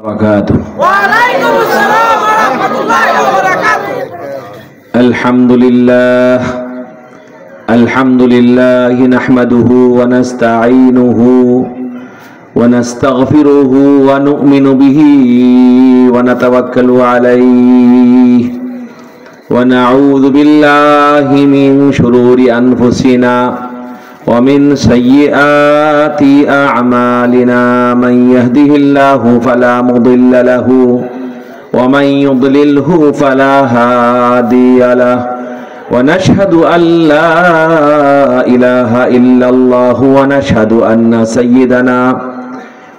وبركاته. وعليكم السلام ورحمة الله وبركاته. الحمد لله نحمده ونستعينه ونستغفره ونؤمن به ونتوكل عليه ونعوذ بالله من شرور أنفسنا ومن سيئات أعمالنا من يهده الله فلا مضل له ومن يضلله فلا هادي له ونشهد أن لا إله إلا الله ونشهد أن سيدنا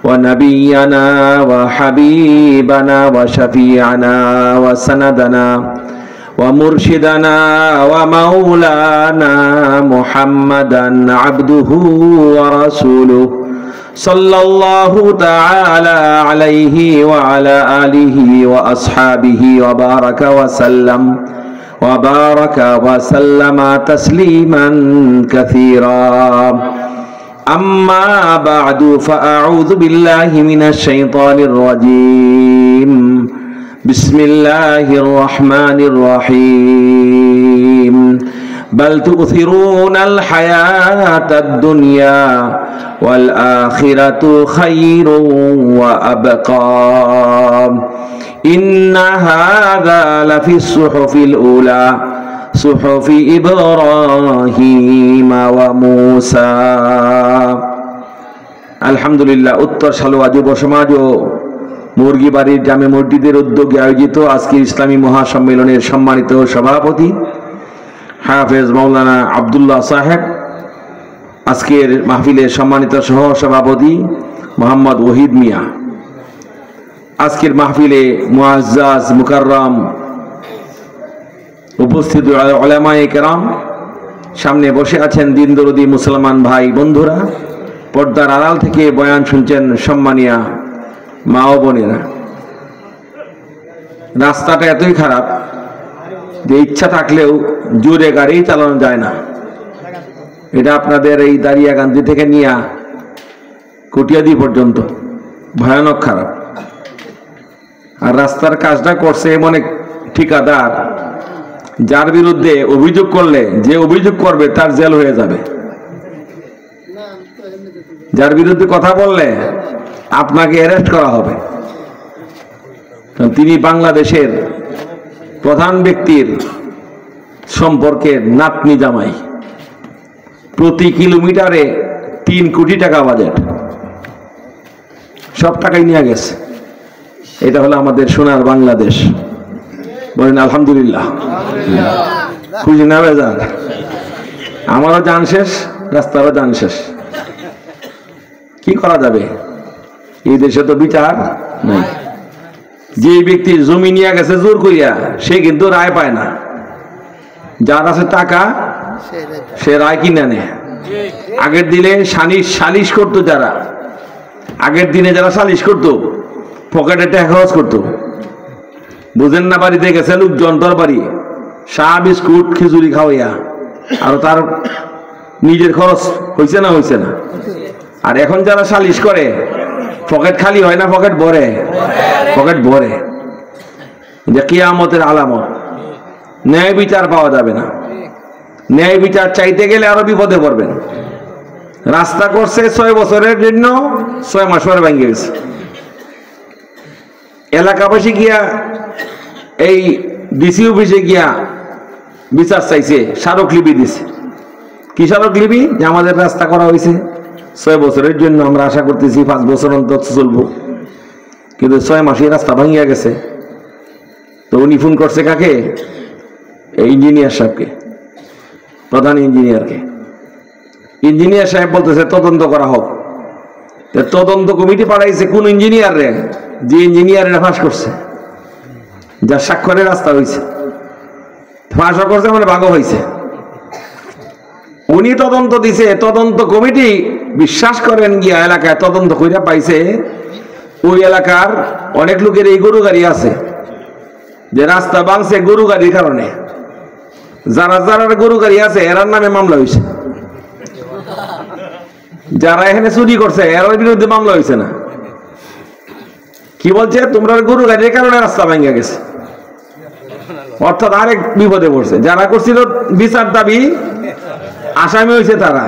ونبينا وحبيبنا وشفيعنا وسندنا ومرشدنا ومولانا محمدا عبده ورسوله صلى الله تعالى عليه وعلى آله وأصحابه وبارك وسلم تسليما كثيرا أما بعد فأعوذ بالله من الشيطان الرجيم بسم الله الرحمن الرحيم بل تؤثرون الحياة الدنيا والآخرة خير وأبقى إن هذا لفي الصحف الأولى صحف إبراهيم وموسى الحمد لله उत्तर শালুয়া যুব সমাজ ও মুরগিবাড়ির জামে মসজিদের উদ্যোগে আয়োজিত আজকের ইসলামী মহাসম্মেলনের সম্মানিত সভাপতি হাফেজ মাওলানা আব্দুল্লাহ সাহেব, আজকের মাহফিলের সম্মানিত সহ সভাপতি মোহাম্মদ ওহিদ মিয়া, আজকের মাহফিলে মুআজ্জাজ মুকাররম উপস্থিত উলামায়ে কেরাম, সামনে বসে আছেন দিনদরদি মুসলমান ভাই বন্ধুরা, পর্দার আড়াল থেকে বয়ান শুনছেন সম্মানিয়া মা ও বোনেরা। রাস্তাটা এতই খারাপ যে ইচ্ছা থাকলেও জোরে গাড়ি চালানো যায় না। এটা আপনাদের এই দারিয়াকান্দি থেকে নিয়ে কটিয়াদি পর্যন্ত ভয়ানক খারাপ। আর রাস্তার কাজটা করছে এমন এক ঠিকাদার, যার বিরুদ্ধে অভিযোগ করলে যে অভিযোগ করবে তার জেল হয়ে যাবে। যার বিরুদ্ধে কথা বললে আপনাকে অ্যারেস্ট করা হবে। তিনি বাংলাদেশের প্রধান ব্যক্তির সম্পর্কে নাতনি জামাই, প্রতি কিলোমিটারে 3 কোটি টাকা বাজেট, সব টাকাই নিয়ে গেছে। এটা হলো আমাদের সোনার বাংলাদেশ। বলেন আলহামদুলিল্লাহ। খুশি না বেজার? আমারও জান শেষ, রাস্তারও জান শেষ। কি করা যাবে? এই দেশে তো বিচার নাই। যে ব্যক্তি জমি নিয়ে গেছে জোর করিয়া, সে কিন্তু রায় পায় না। যার আছে টাকা সে রায় কিনে নেয়। আগের দিনে সালিশ করতো যারা, আগের দিনে যারা সালিশ করতো পকেটে টাকা খরচ করতো। বুঝেন না? বাড়িতে গেছে লোকজন তোর বাড়ি, চা বিস্কুট খিচুড়ি খাওয়াইয়া, আর তার নিজের খরচ হয়েছে না হয়েছে না। আর এখন যারা সালিশ করে পকেট খালি হয় না, পকেট ভরে, পকেট ভরে। যে কিয়ামতের আলামত, ন্যায় বিচার পাওয়া যাবে না। ন্যায় বিচার চাইতে গেলে আরো বিপদে পড়বেন। রাস্তা করছে 6 বছরের জন্য, 6 মাস পরে ভেঙে গেছে। এলাকাবাসী গিয়া এই ডিসি অফিসে গিয়া বিচার চাইছে, স্মারকলিপি দিছে। কি স্মারকলিপি? যে আমাদের রাস্তা করা হয়েছে 6 বছরের জন্য, আমরা আশা করতেছি 5 বছর অন্তত চলবো, কিন্তু 6 মাসে রাস্তা ভাঙিয়া গেছে। তো উনি ফোন করছে কাকে? ইঞ্জিনিয়ার সাহেবকে, প্রধান ইঞ্জিনিয়ারকে। ইঞ্জিনিয়ার সাহেব বলতেছে তদন্ত করা হোক। তদন্ত কমিটি পাঠাইছে কোন ইঞ্জিনিয়ার রে? যে ইঞ্জিনিয়ারের ফাঁস করছে, যার স্বাক্ষরে রাস্তা হয়েছে। ফাঁসও করছে মানে ভাগও হয়েছে। উনি তদন্ত দিছে, তদন্ত কমিটি বিশ্বাস করেন গিয়া এলাকায় তদন্ত কইরা পাইছে ওই এলাকার অনেক লোকের এই গরু গাড়ি আছে, যে রাস্তা ভাঙছে গরু গাড়ির কারণে। যারা যারা গরু গাড়ি আছে এরার নামে মামলা হয়েছে। যারা এখানে চুরি করছে এর বিরুদ্ধে মামলা হয়েছে না। কি বলছে, তোমরা গরু গাড়ির কারণে রাস্তা ভেঙে গেছে, অর্থাৎ আরেক বিপদে পড়ছে। যারা করছিল বিচার দাবি আসামি হয়েছে তারা,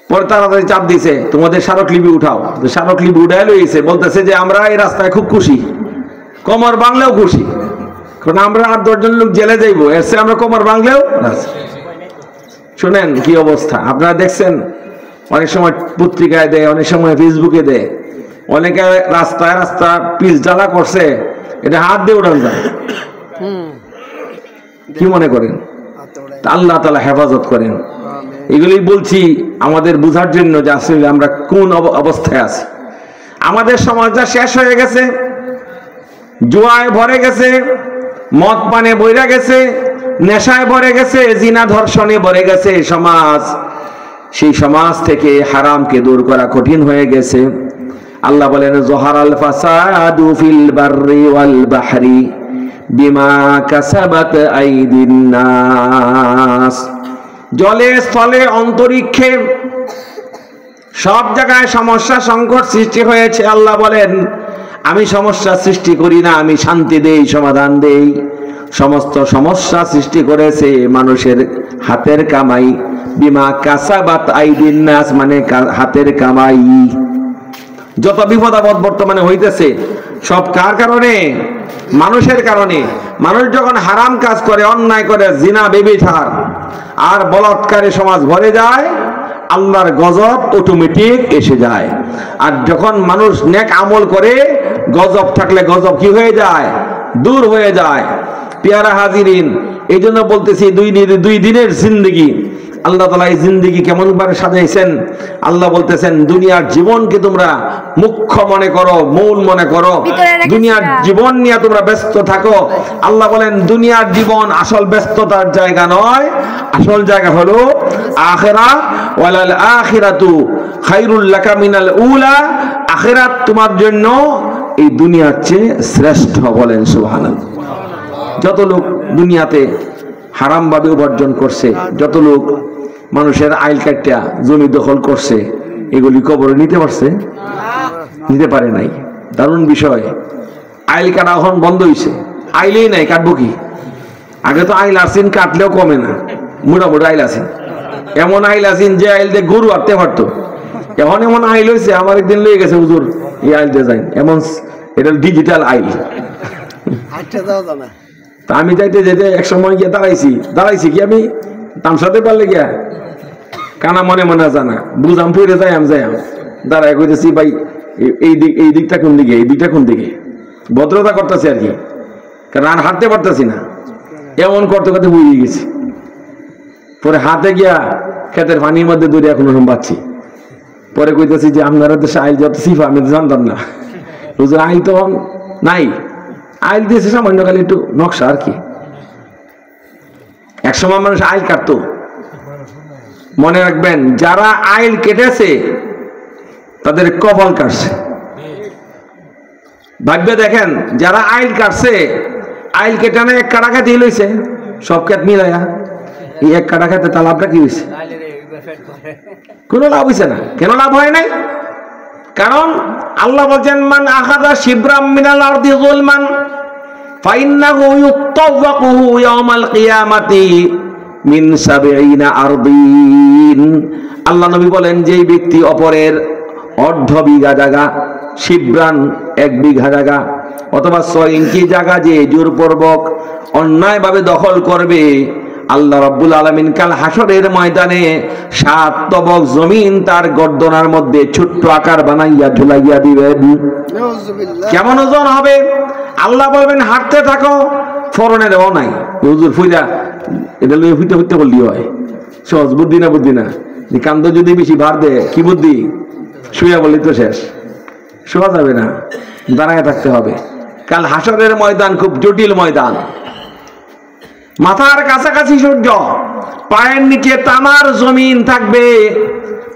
পরে তাড়াতাড়ি চাপ দিছে তোমাদের স্মারকলিপি উঠাও। স্মারকলিপি উঠাই লইছে, বলতেছে যে আমরা এই রাস্তায় খুব খুশি, কোমর বাংলেও খুশি, কারণ আমরা 8-10 জন লোক জেলে যাইবো, এসে আমরা কোমর বাংলেও। শুনেন কি অবস্থা, আপনারা দেখছেন অনেক সময় পত্রিকায় দেয়, অনেক সময় ফেসবুকে দেয়, অনেকে রাস্তায় রাস্তা পিচ জ্বালা করছে, এটা হাত দিয়ে উঠান যায়। কি মনে করেন? আল্লাহ তাআলা হেফাজত করেন। এগুলি বলছি আমাদের বোঝার জন্য যে আসলে আমরা কোন অবস্থায় আছি। আমাদের সমাজটা শেষ হয়ে গেছে, জুয়ায় ভরে গেছে, মদ পানে বইরা গেছে, নেশায় ভরে গেছে, জিনা ধর্ষণে ভরে গেছে সমাজ। সেই সমাজ থেকে হারামকে দূর করা কঠিন হয়ে গেছে। আল্লাহ বলেন যহারাল ফাসাদু ফিল বাররি ওয়াল বাহরি বিমা কাসাবাত আইদিন নাস। জলে স্থলে অন্তরিক্ষে সব জায়গায় সমস্যা সংকট সৃষ্টি হয়েছে। আল্লাহ বলেন আমি সমস্যা সৃষ্টি করি না, আমি শান্তি দেই, সমাধান দেই। সমস্ত সমস্যা সৃষ্টি করেছে মানুষের হাতের কামাই। বিমা কাসাবাত আইদিন নাস মানে হাতের কামাই। যত বিপদ আপদ বর্তমানে হইতেছে সব কার কারণে? মানুষের কারণে। মানুষ যখন হারাম কাজ করে, অন্যায় করে, জিনা বেবিচার আর বলাৎকারে সমাজ ভরে যায়, আল্লাহর গজব অটোমেটিক এসে যায়। আর যখন মানুষ নেক আমল করে, গজব থাকলে গজব কি হয়ে যায়? দূর হয়ে যায়। পেয়ারা হাজিরিন, এই জন্য বলতেছি দুই দিনের জিন্দগি আল্লাহ তাআলা এই জিন্দগি কেমন ভাবে সাজাইছেন। আল্লাহ বলতেছেন দুনিয়ার জীবনকে তোমরা মুখ্য মনে করো, মূল মনে করো, দুনিয়ার জীবন নিয়ে তোমরা ব্যস্ত থাকো। আল্লাহ বলেন দুনিয়ার জীবন আসল ব্যস্ততার জায়গা নয়, আসল জায়গা হলো আখিরাত। ওয়ালাল আখিরাতু খায়রুল লাকা মিনাল উলা। আখিরাত তোমার জন্য এই দুনিয়ার চেয়ে শ্রেষ্ঠ। বলেন সুবহানাল্লাহ। যত লোক দুনিয়াতে হারাম ভাবে উপার্জন করছে, যত লোক মানুষের আইল কাটিয়া জমি দখল করছে, এগুলি কবরে নিতে পারছে? নিতে পারে নাই। দারুণ বিষয়, আইল কাটা এখন বন্ধ হয়েছে, আইলেই নাই, কাটবো কি? আগে তো আইল আসিন, কাটলেও কমে না, মোটামুটি আইল আসিন। এমন আইল আসিন যে আইল দিয়ে গরু আটতে পারতো, এখন এমন আইল হয়েছে। আমার একদিন লেগে গেছে হুজুর এই আইল দিয়ে যাই, এমন এটা ডিজিটাল আইল। তা আমি যাইতে যেতে এক সময় গিয়ে দাঁড়াইছি কি আমি তামসাতে পারলে গিয়া কানা মনে মনে জানা বুঝাম ফিরে যাই দাঁড়ায় কইতেছি ভাই এই দিকটা কোন দিকে, এই দিকটা কোন দিকে, ভদ্রতা করতেছি আর কি, কারণ আর হাঁটতে পারতেছি না। এমন করতে করতে বুঝিয়ে গেছি। পরে হাতে গিয়া ক্ষেতের পানির মধ্যে দূরে এখন পাচ্ছি। পরে কইতেছি যে আপনারা দেশে আইল যত সিফা, আমি জানতাম না হুজুর, আইল তো নাই, আইল দিয়েছে সামান্য খালি একটু নকশা আর কি। একসময় মানুষ আইল কাটতো। মনে রাখবেন যারা আইল কেটেছে তাদের কপাল কাটছে। ভাববে দেখেন যারা আইল কাটছে, আইল কেটানো এক কাটা খেতে লইছে সব ক্ষেত মিলাইয়া, এই এক কাটা খেতে তা লাভটা কি হয়েছে? কোনো লাভ হয়েছে না। কেন লাভ হয় নাই? কারণ আল্লাহ বলছেন মান আখাযা শিবরাম মিনাল আরদি যুলমান ফাইন্নাহু ইউতাওয়াকুহু ইয়াওমাল কিয়ামাতি মিন ৭০ আরদিন। আল্লাহ নবী বলেন যে ব্যক্তি অপরের অর্ধ বিঘা জায়গা, শিবরান ১ বিঘা জায়গা অথবা ৬ ইঞ্চি জায়গা যে জোরপূর্বক অন্যায়ভাবে দখল করবে, আল্লাহ রাব্বুল আলামিন কাল হাসরের ময়দানে ৭ তবক জমিন তার গর্দনার মধ্যে ছোট্ট আকার বানাইয়া ঝুলাইয়া দিবেন। কেমন ওজন হবে? আল্লাহ বলবেন হাঁটতে থাকো, ফরনে দেওয়া নাই হুজুর ফুইরা এটা লইয়া ফুইতে বললি হয়। সহজ বুদ্ধি না কান্দ যদি বেশি ভার দে কি বুদ্ধি? শুয়া বললি তো শেষ, শোয়া যাবে না, দাঁড়ায় থাকতে হবে। কাল হাসরের ময়দান খুব জটিল ময়দান। মাথার কাছাকাছি সূর্য, পায়ের নিচে তামার জমিন থাকবে,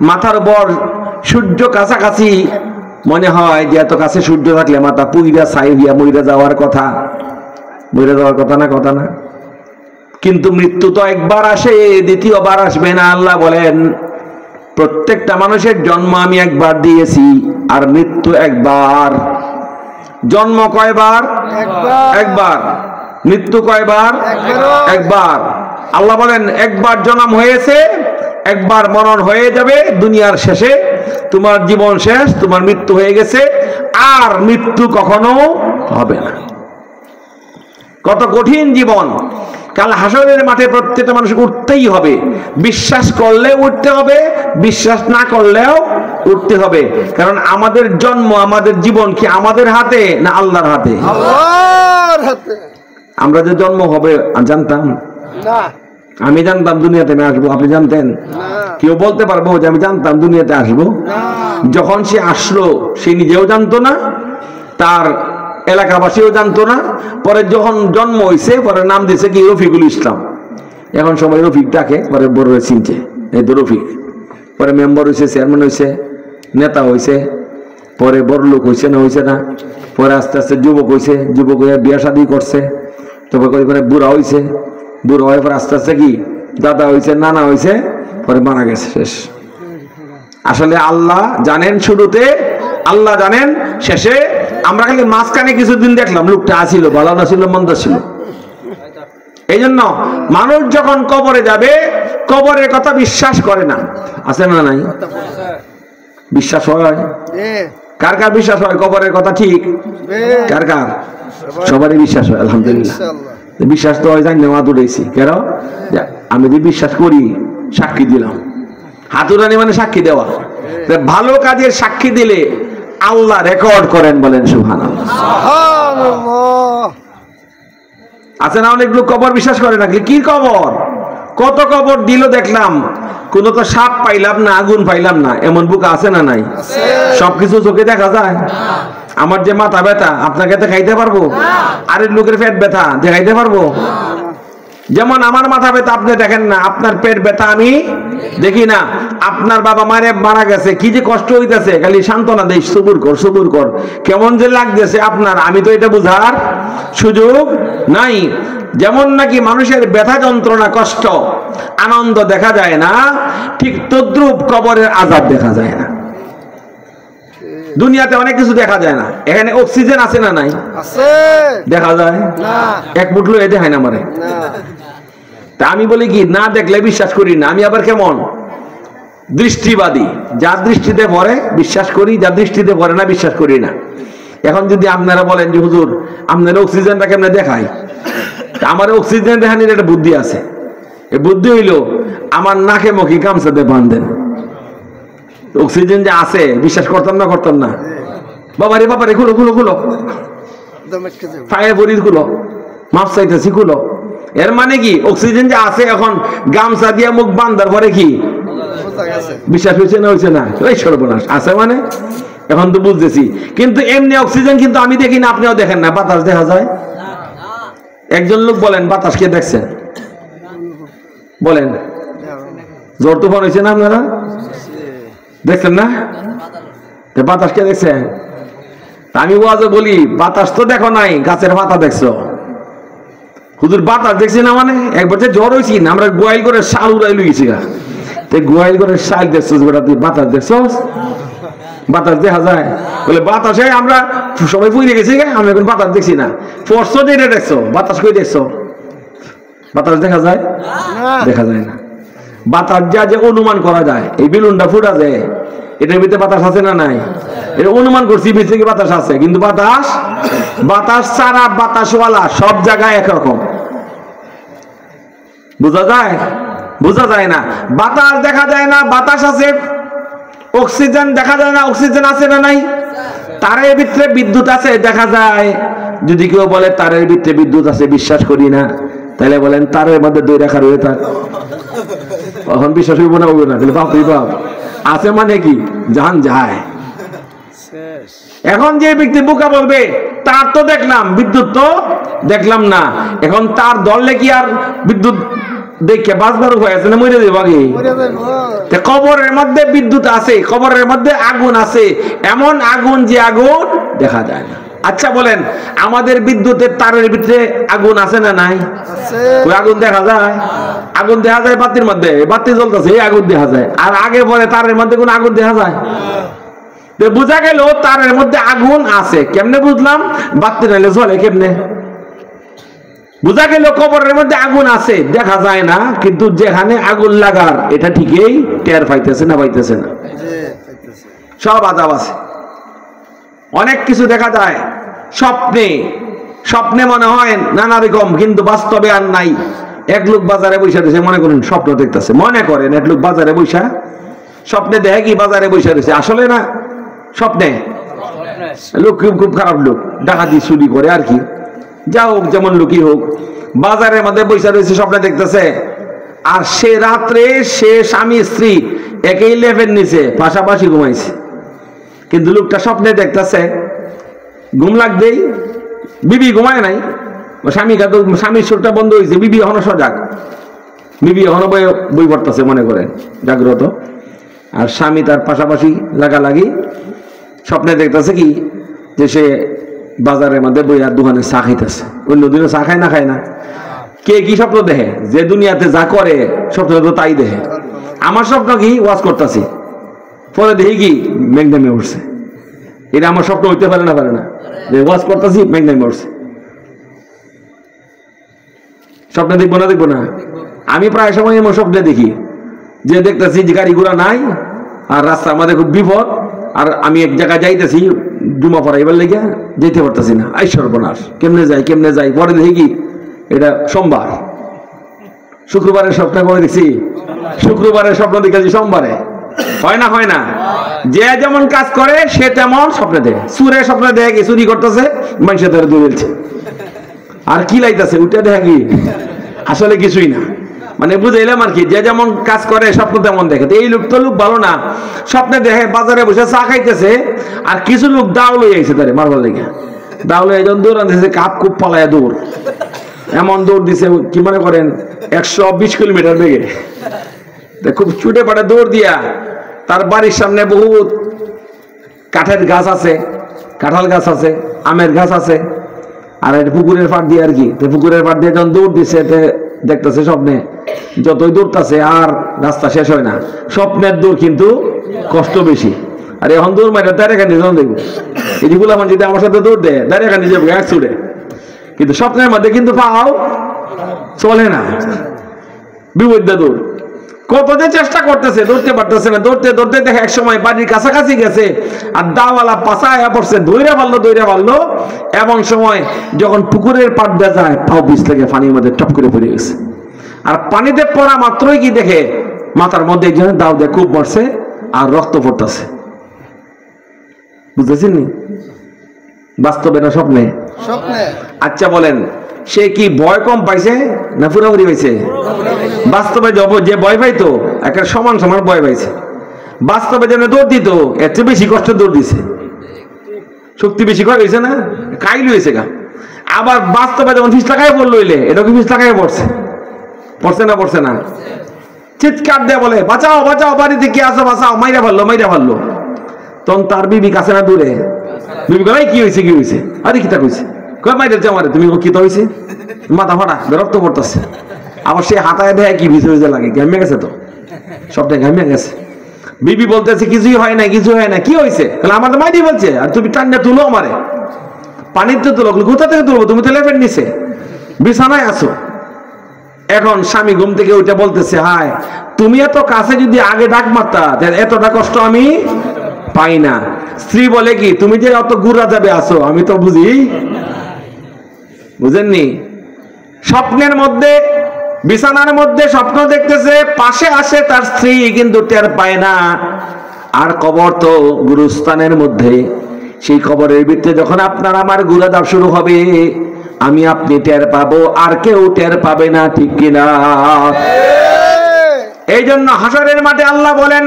মাথার উপর সূর্য কাছাকাছি। মনে হয় যে এত কাছে সূর্য থাকলে মাথা পুইরা ছাই হইয়া মইরা যাওয়ার কথা না। কিন্তু মৃত্যু তো একবার আসে, দ্বিতীয়বার আসবে না। আল্লাহ বলেন প্রত্যেকটা মানুষের জন্ম আমি একবার দিয়েছি, আর মৃত্যু একবার। জন্ম কয়বার? একবার। মৃত্যু কয়বার? একবার। আল্লাহ বলেন একবার জন্ম হয়েছে, একবার মরণ হয়ে যাবে দুনিয়ার শেষে, তোমার জীবন শেষ, তোমার মৃত্যু হয়ে গেছে, আর মৃত্যু কখনো হবে না। কত কঠিন জীবন। কাল হাসরের মাঠে প্রত্যেকটা মানুষ উঠতেই হবে, বিশ্বাস করলে উঠতে হবে, বিশ্বাস না করলেও উঠতে হবে। কারণ আমাদের জন্ম, আমাদের জীবন কি আমাদের হাতে না আল্লাহর হাতে? আল্লাহর হাতে। আমরা যে জন্ম হবে জানতাম না, আমি জানতাম দুনিয়াতে আমি আসবো? আপনি জানতেন? কেউ বলতে পারবো যে আমি জানতাম দুনিয়াতে আসবো? যখন সে আসলো সে নিজেও জানতো না, তার এলাকাবাসীও জানতো না। পরে যখন জন্ম হয়েছে পরে নাম দিয়েছে কি রফিকুল ইসলাম। এখন সবাই রফিক ডাকে, পরে বড় চিনছে এই তো রফিক। পরে মেম্বার হয়েছে, চেয়ারম্যান হয়েছে, নেতা হয়েছে, পরে বড় লোক হয়েছে না হয়েছে না, পরে আস্তে আস্তে যুবক হয়েছে, যুবক হয়ে বিয়া শাদী করছে, তবে করে বুড়া হয়েছে, বুড়ো হয়ে পরে আস্তে আস্তে কি দাদা হয়েছে, নানা হয়েছে, পরে মারা গেছে, শেষ। আসলে আল্লাহ জানেন শুরুতে, আল্লাহ জানেন শেষে। আমরা খালি মাঝখানে কিছুদিন দেখলাম লোকটা আসিল, ভালো না ছিল, মন্দ ছিল। এই জন্য মানুষ যখন কবরে যাবে কবরের কথা বিশ্বাস করে না। আছে না নাই? বিশ্বাস হয়? কার কার বিশ্বাস হয় কবরের কথা? ঠিক কার কার? সবারই বিশ্বাস হয় আলহামদুলিল্লাহ। বিশ্বাস তো হয়, জানি না দৌড়েছি কেন, আমি যদি বিশ্বাস করি সাক্ষী দিলাম। হাতুরানি মানে সাক্ষী দেওয়া। ভালো কাজের সাক্ষী দিলে আল্লাহ রেকর্ড করেন, বলেন সুবহানাল্লাহ। আছে না অনেক লোক কবর বিশ্বাস করে না। কি কবর? কত কবর দিল দেখলাম, কোন তো সাপ পাইলাম না, আগুন পাইলাম না, এমন বুক আছে না নাই? সবকিছু চোখে দেখা যায়। আমার যে মাথা ব্যথা আপনাকে দেখাইতে পারবো? আরেক লোকের পেট ব্যথা দেখাইতে পারবো? যেমন আমার মাথা ব্যথা আপনি দেখেন না, আপনার পেট ব্যথা আমি দেখি না। আপনার বাবা মারা গেছে, কি যে কষ্ট হইতেছে, খালি সান্ত্বনা দেই, সবুর কর সবুর কর, কেমন যে লাগতেছে আপনার, আমি তো এটা বুঝার সুযোগ নাই। যেমন নাকি মানুষের ব্যথা যন্ত্রণা কষ্ট আনন্দ দেখা যায় না, ঠিক তদ্রূপ কবরের আযাব দেখা যায় না। দুনিয়াতে অনেক কিছু দেখা যায় না। এখানে অক্সিজেন আছে না নাই? আছে। দেখা যায় না, এক মুঠলো এ দেখায় না আমারে। তা আমি বলি কি, না দেখলে বিশ্বাস করি না। আমি আবার কেমন দৃষ্টিবাদী, যার দৃষ্টিতে পড়ে বিশ্বাস করি, যার দৃষ্টিতে পড়ে না বিশ্বাস করি না। এখন যদি আপনারা বলেন যে হুজুর আপনারা অক্সিজেনটা কেমনে দেখায়, আমার অক্সিজেন দেখানোর একটা বুদ্ধি আছে। এই বুদ্ধি হইল আমার নাকে মুখে গামছাতে বাঁধেন, অক্সিজেন যে আছে বিশ্বাস করতাম না, করতাম না। বাবারে বাবারে খুলো খুলো খুলো, ফায়ার বরির খুলো, মাপ চাইতেছি খুলো। এর মানে কি অক্সিজেন যে আছে, এখন গামছা দিয়ে মুখ বান্ধার পরে কি বিশ্বাস হয়েছে না হয়েছে না? ওই সর্বনাশ আছে মানে এখন তো বুঝতেছি। কিন্তু এমনি অক্সিজেন কিন্তু আমি দেখি না, আপনিও দেখেন না। বাতাস দেখা যায়? একজন লোক বলেন বাতাস কে দেখছেন? বলেন। জ্বর তুফান হয়েছে না আপনারা? দেখছেন না? বাতাস কে দেখছেন? আমি ওয়াজে বলি বাতাস তো দেখো নাই, গাছের পাতা দেখছো। হুজুর বাতাস দেখছি না মানে? একবার যে জ্বর হয়েছি না, আমরা গোয়াইল করে শাল উড়াই লুইছি গা, গোয়াইল করে শাল দেখছো, তুই বাতাস দেখছো? বাতাস দেখা যায়? বলে বাতাসে আমরা সবাই পুড়ে গেছি গা, আমি এখন বাতাস দেখছি না। পরশো যেটা দেখছো, বাতাস কই দেখছো? বাতাস দেখা যায়? দেখা যায় না। বাতাস যা যে অনুমান করা যায়, এই বেলুনটা ফুটা যায়, এটার ভিতরে বাতাস আছে না নাই? এটা অনুমান করছি ভিতরে বাতাস আছে, কিন্তু বাতাস ছাড়া বাতাসওয়ালা সব জায়গায় একরকম। বোঝা যায়? বোঝা যায় না। বাতাস দেখা যায় না, বাতাস আছে। অক্সিজেন দেখা যায় না, অক্সিজেন আছে না নাই? তারের ভিতরে বিদ্যুৎ আছে, দেখা যায়। যদি কেউ বলে তারের ভিতরে বিদ্যুৎ আছে, বিশ্বাস করি না, তাহলে বলেন তারের মধ্যে দই রাখা রয়ে থাক, তখন বিশ্বাস হইব না? হইব না? তাহলে বাপ বাপ আছে মানে কি জান যায়। এখন যে ব্যক্তি বোকা বলবে তার তো দেখলাম, বিদ্যুৎ তো দেখলাম না, এখন তার ধরলে কি আর বিদ্যুৎ দেখে বাঁচবার উপায় আছে না? মরে যাবো আগে। কবরের মধ্যে বিদ্যুৎ আছে, কবরের মধ্যে আগুন আছে, এমন আগুন যে আগুন দেখা যায় না। আচ্ছা বলেন, আমাদের বিদ্যুতের তারের ভিতরে আগুন আছে না নাই? ওই আগুন দেখা যায়? আগুন দেখা যায় বাতির মধ্যে, বাতি জ্বলতেছে, এই আগুন দেখা যায়। আর আগে পরে তারের মধ্যে কোন আগুন দেখা যায়? বোঝা গেল তারের মধ্যে আগুন আছে। কেমনে বুঝলাম? বাতি নাইলে জ্বলে কেমনে? বোঝা গেল কবরের মধ্যে আগুন আছে, দেখা যায় না, কিন্তু যেখানে আগুন লাগার এটা ঠিকই টের পাইতেছে না পাইতেছে না? সব আযাব আছে। অনেক কিছু দেখা যায় স্বপ্নে, স্বপ্নে মনে হয় নানা রকম, কিন্তু বাস্তবে আর নাই। এক লোক বাজারে বসে রয়েছে, মনে করেন স্বপ্ন দেখতেছে, মনে করেন এক লোক বাজারে বসা স্বপ্নে দেখে কি বাজারে বসে রয়েছে, আসলে না স্বপ্নে। লোক খুব খারাপ লোক, ডাকাতি চুরি করে আর কি, যা হোক যেমন লোকই হোক, বাজারের মধ্যে বসে রয়েছে, স্বপ্নে দেখতেছে। আর সে রাত্রে সে স্বামী স্ত্রী একই লেভেল নিচে পাশাপাশি ঘুমাইছে, কিন্তু লোকটা স্বপ্নে দেখতেছে ঘুম লাগবেই, বিবি ঘুমায় নাই, স্বামীর চোখটা বন্ধ হয়েছে, বিবি এখনো সজাগ, বিবি এখনো বই পড়তেছে মনে করেন জাগ্রত, আর স্বামী তার পাশাপাশি লাগালাগি। স্বপ্নে দেখতেছে কি যে সে বাজারের মধ্যে বই আর দোকানে চা খাইতেছে। অন্য দিনে চা খায় না, খায় না। কে কি স্বপ্ন দেখে? যে দুনিয়াতে যা করে স্বপ্ন তো তাই দেখে। আমার স্বপ্ন কি ওয়াজ করতেছি, পরে দেখি কি মেঘ নামে উঠছে। এটা আমার স্বপ্ন হইতে পারে না, পারে না যে ওয়াজ করতেছি মেঘ নামে উঠছে। স্বপ্নে দেখবো না? দেখবো না। আমি প্রায় সময় আমার স্বপ্নে দেখি যে দেখতেছি যে গাড়ি ঘোড়া নাই, আর রাস্তার মধ্যে খুব বিপদ, আর আমি এক জায়গায় যাইতেছি জুমা পড়াইবার লেগে, যেতে পারতেছি না। আই সর্বনাশ, কেমনে যাই কেমনে যাই। পরে দেখি কি এটা সোমবার, শুক্রবারের স্বপ্ন করে দেখছি, শুক্রবারের স্বপ্ন দেখেছি সোমবারে। হয় না? হয় না? যে যেমন কাজ করে সে তেমন স্বপ্নে দেখে। চুরের স্বপ্নে দেখে কি চুরি করতেছে, মানুষের ধরে দৌড়েছে, আর কি লাইতেছে ওইটা দেখে কি আসলে কিছুই না। মানে বুঝাইলাম আর কি, যে যেমন কাজ করে স্বপ্ন তেমন দেখে। এই লোক তো লোক ভালো না, স্বপ্নে দেখে বাজারে বসে চা খাইতেছে, আর কিছু লোক দাও লই আইছে তারে মারবার লেগে। দাও লই একজন দৌড় আনতেছে, কাপ খুব পালায় দৌড়, এমন দৌড় দিছে কি মনে করেন 120 কিলোমিটার বেগে, খুব ছুটে পাটে দৌড় দিয়া। তার বাড়ির সামনে বহুত কাঠের গাছ আছে, কাঁঠাল গাছ আছে, আমের গাছ আছে, আর এটা পুকুরের পাড় দিয়ে আর কি। পুকুরের পাড় দিয়ে যখন দৌড় দিচ্ছে দেখতেছে স্বপ্নে, যতই দৌড়তেছে আর রাস্তা শেষ হয় না। স্বপ্নের দৌড় কিন্তু কষ্ট বেশি। আর এখন দৌড় মারে দাঁড়িয়ে খানি যখন দেখবো, এইগুলো আমার যদি আমার সাথে দৌড় দেয় দাঁড়িয়ে খানি যাবো এক ছুটে, কিন্তু স্বপ্নের মধ্যে কিন্তু পাও চলে না, বিপদ দৌড়। কত যে চেষ্টা করতেছে, দৌড়তে পারতেছে না। দৌড়তে দৌড়তে দেখে এক সময় বাড়ির কাছাকাছি গেছে, আর দাওয়ালা পাশায়া পড়ছে, দৌড়ে পারলো। এমন সময় যখন পুকুরের পাড় দিয়ে যায়, পাও বিষ লেগে পানির মধ্যে টপ করে পড়ে গেছে। আর পানিতে পড়া মাত্রই কি দেখে মাথার মধ্যে দাও দিয়ে খুব মরছে, আর রক্ত পড়তেছে। বুঝতেছেন নি? বাস্তবে না স্বপ্নে? আচ্ছা বলেন, সে কি ভয় কম পাইছে না পুরোপুরি পাইছে? বাস্তবে যে ভয় পাইতো একটা সমান সমান ভয় পাইছে। বাস্তবে যেন দৌড় দিত এর চেয়ে বেশি কষ্ট দৌড় দিছে, শক্তি বেশি কয় হয়েছে না, কাইল হয়েছে গা। আবার বাস্তবে যেমন ফিস লাগাই পড়লো, হইলে এটা কি ফিস লাগাই পড়ছে? পড়ছে না? পড়ছে না? চিৎকার দেয়া বলে বাঁচাও বাঁচাও, বাড়িতে কি আসো, বাঁচাও, মাইরা ফেললো। তখন তার বিবি কাছে না দূরে, বিবি কয় কি হয়েছে কি হয়েছে? আরে কিতা কইছে? কয় মাইরে আমারে, তুমি কিতা হয়েছে? মাথা ফাটা, রক্ত পড়তেছে। আবার সে হাতায় দেয় কি ভিতরে লাগে, ঘামিয়ে গেছে তো, সবটা ঘামিয়ে গেছে। বিবি বলতেছে কিছুই হয় না, কিছু হয় না। কি হয়েছে? তাহলে আমার তো মাইরি বলছে, আর তুমি টান্ডা তুলো আমারে, পানিতে তুলো। কোথা থেকে তুলবো? তুমি তো লেপের নিচে বিছানায় আছো। এখন স্বামী ঘুম থেকে ওইটা বলতেছে, হায় তুমি এত কাছে যদি আগে ডাক মারতা, এতটা কষ্ট আমি পাই না। স্ত্রী বলে কি, তুমি যে অত গুড়া যাবে আসো, আমি তো বুঝি। বুঝেননি? স্বপ্নের মধ্যে, বিছানার মধ্যে স্বপ্ন দেখতেছে, পাশে আসে তার স্ত্রী, কিন্তু টের পায় না। আর কবর তো গুরুস্থানের মধ্যে, সেই কবরের ভিতরে যখন আপনার আমার গুড়া দাব শুরু হবে, আমি আপনি টের পাবো, আর কেউ টের পাবে না, ঠিক কিনা? এই জন্য হাসরের মাঠে আল্লাহ বলেন,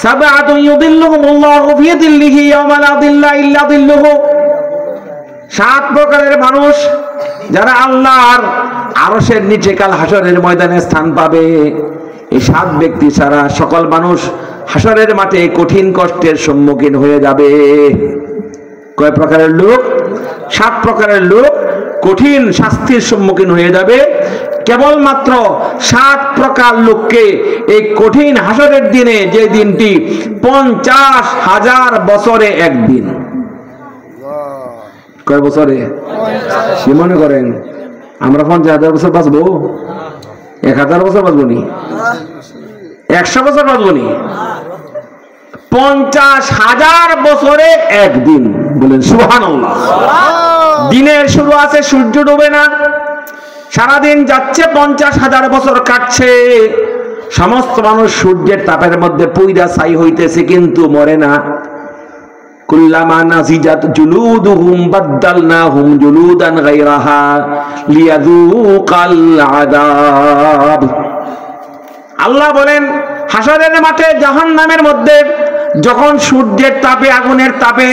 সাবআতুন ইউযিল্লুহুমুল্লাহু ফি যিল্লিহি ইয়াওমা লা যিল্লা ইল্লা যিল্লুহু। 7 প্রকারের মানুষ যারা আল্লাহর আরশের নিচে কাল হাসরের ময়দানে স্থান পাবে। এই 7 ব্যক্তি ছাড়া সকল মানুষ হাসরের মাঠে কঠিন কষ্টের সম্মুখীন হয়ে যাবে। কয় প্রকারের লোক? 7 প্রকারের লোক কঠিন শাস্তির সম্মুখীন হয়ে যাবে। কেবলমাত্র 7 প্রকার লোককে এই কঠিন হাসরের দিনে, যে দিনটি 50,000 বছরে একদিন। কয় বছরে? কি মনে করেন আমরা 50,000 বছর বাঁচবো? 1000 বছর বাঁচবো নি? 100 বছর বাঁচবো নি? 50,000 বছরে একদিন। বলেন সুবহানাল্লাহ। দিনের শুরু আছে, সূর্য ডুবে না, সারাদিন যাচ্ছে, 50,000 বছর কাটছে। সমস্ত মানুষ সূর্যের তাপের মধ্যে পুইরা ছাই হইতেছে, কিন্তু মরে না। কুল্লামা নাজিজাত জুলুদুহুম বাদদালনাহুম জুলুদান গায়রাহা লিয়াযুকাল আযাব। আল্লাহ বলেন হাসরের মাঠে জাহান্নামের মধ্যে যখন সূর্যের তাপে, আগুনের তাপে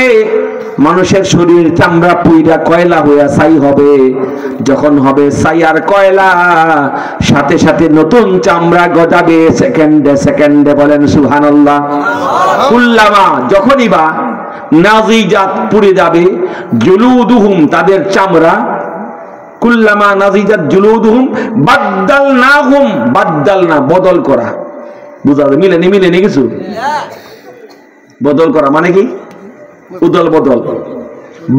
মানুষের শরীর চামড়া পুইরা কয়লা হইয়া ছাই হবে, যখন হবে ছাই আর কয়লা, সাথে সাথে নতুন চামড়া গজাবে সেকেন্ডে সেকেন্ডে। বলেন সুবহানাল্লাহ। কুল্লামা যখনই বা নাজিজাত পুড়ে যাবে, জুলুদুহুম তাদের চামড়া, কুল্লামা নাজিজাত জুলুদুহুম বাদদালনাহুম, বাদদালনা বদল করা, বুঝাবে মিলেনি কিছু বদল করা মানে কি? উদল বদল।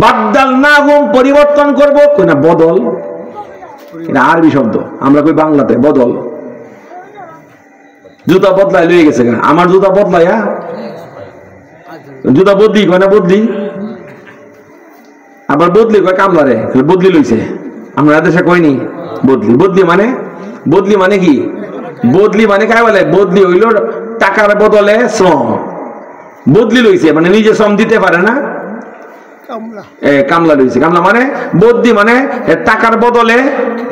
বাদদালনাহুম পরিবর্তন করব, না বদল, এটা আরবি শব্দ, আমরা কই বাংলাতে বদল। জুতা বদলাই লয়ে গেছে, আমার জুতা বদলাইয়া জুতা বদলি কয় না, বদলি আবার বদলি কয় কামলারে, বদলি লইছে। আমরা দেশে কইনি বদলি। বদলি মানে কি? বদলি মানে কাই বলে? বদলি হইল টাকার বদলে শ্রম। বদলি লইছে মানে নিজে শ্রম দিতে পারে না, কামলা লইছে। কামলা মানে বদলি মানে টাকার বদলে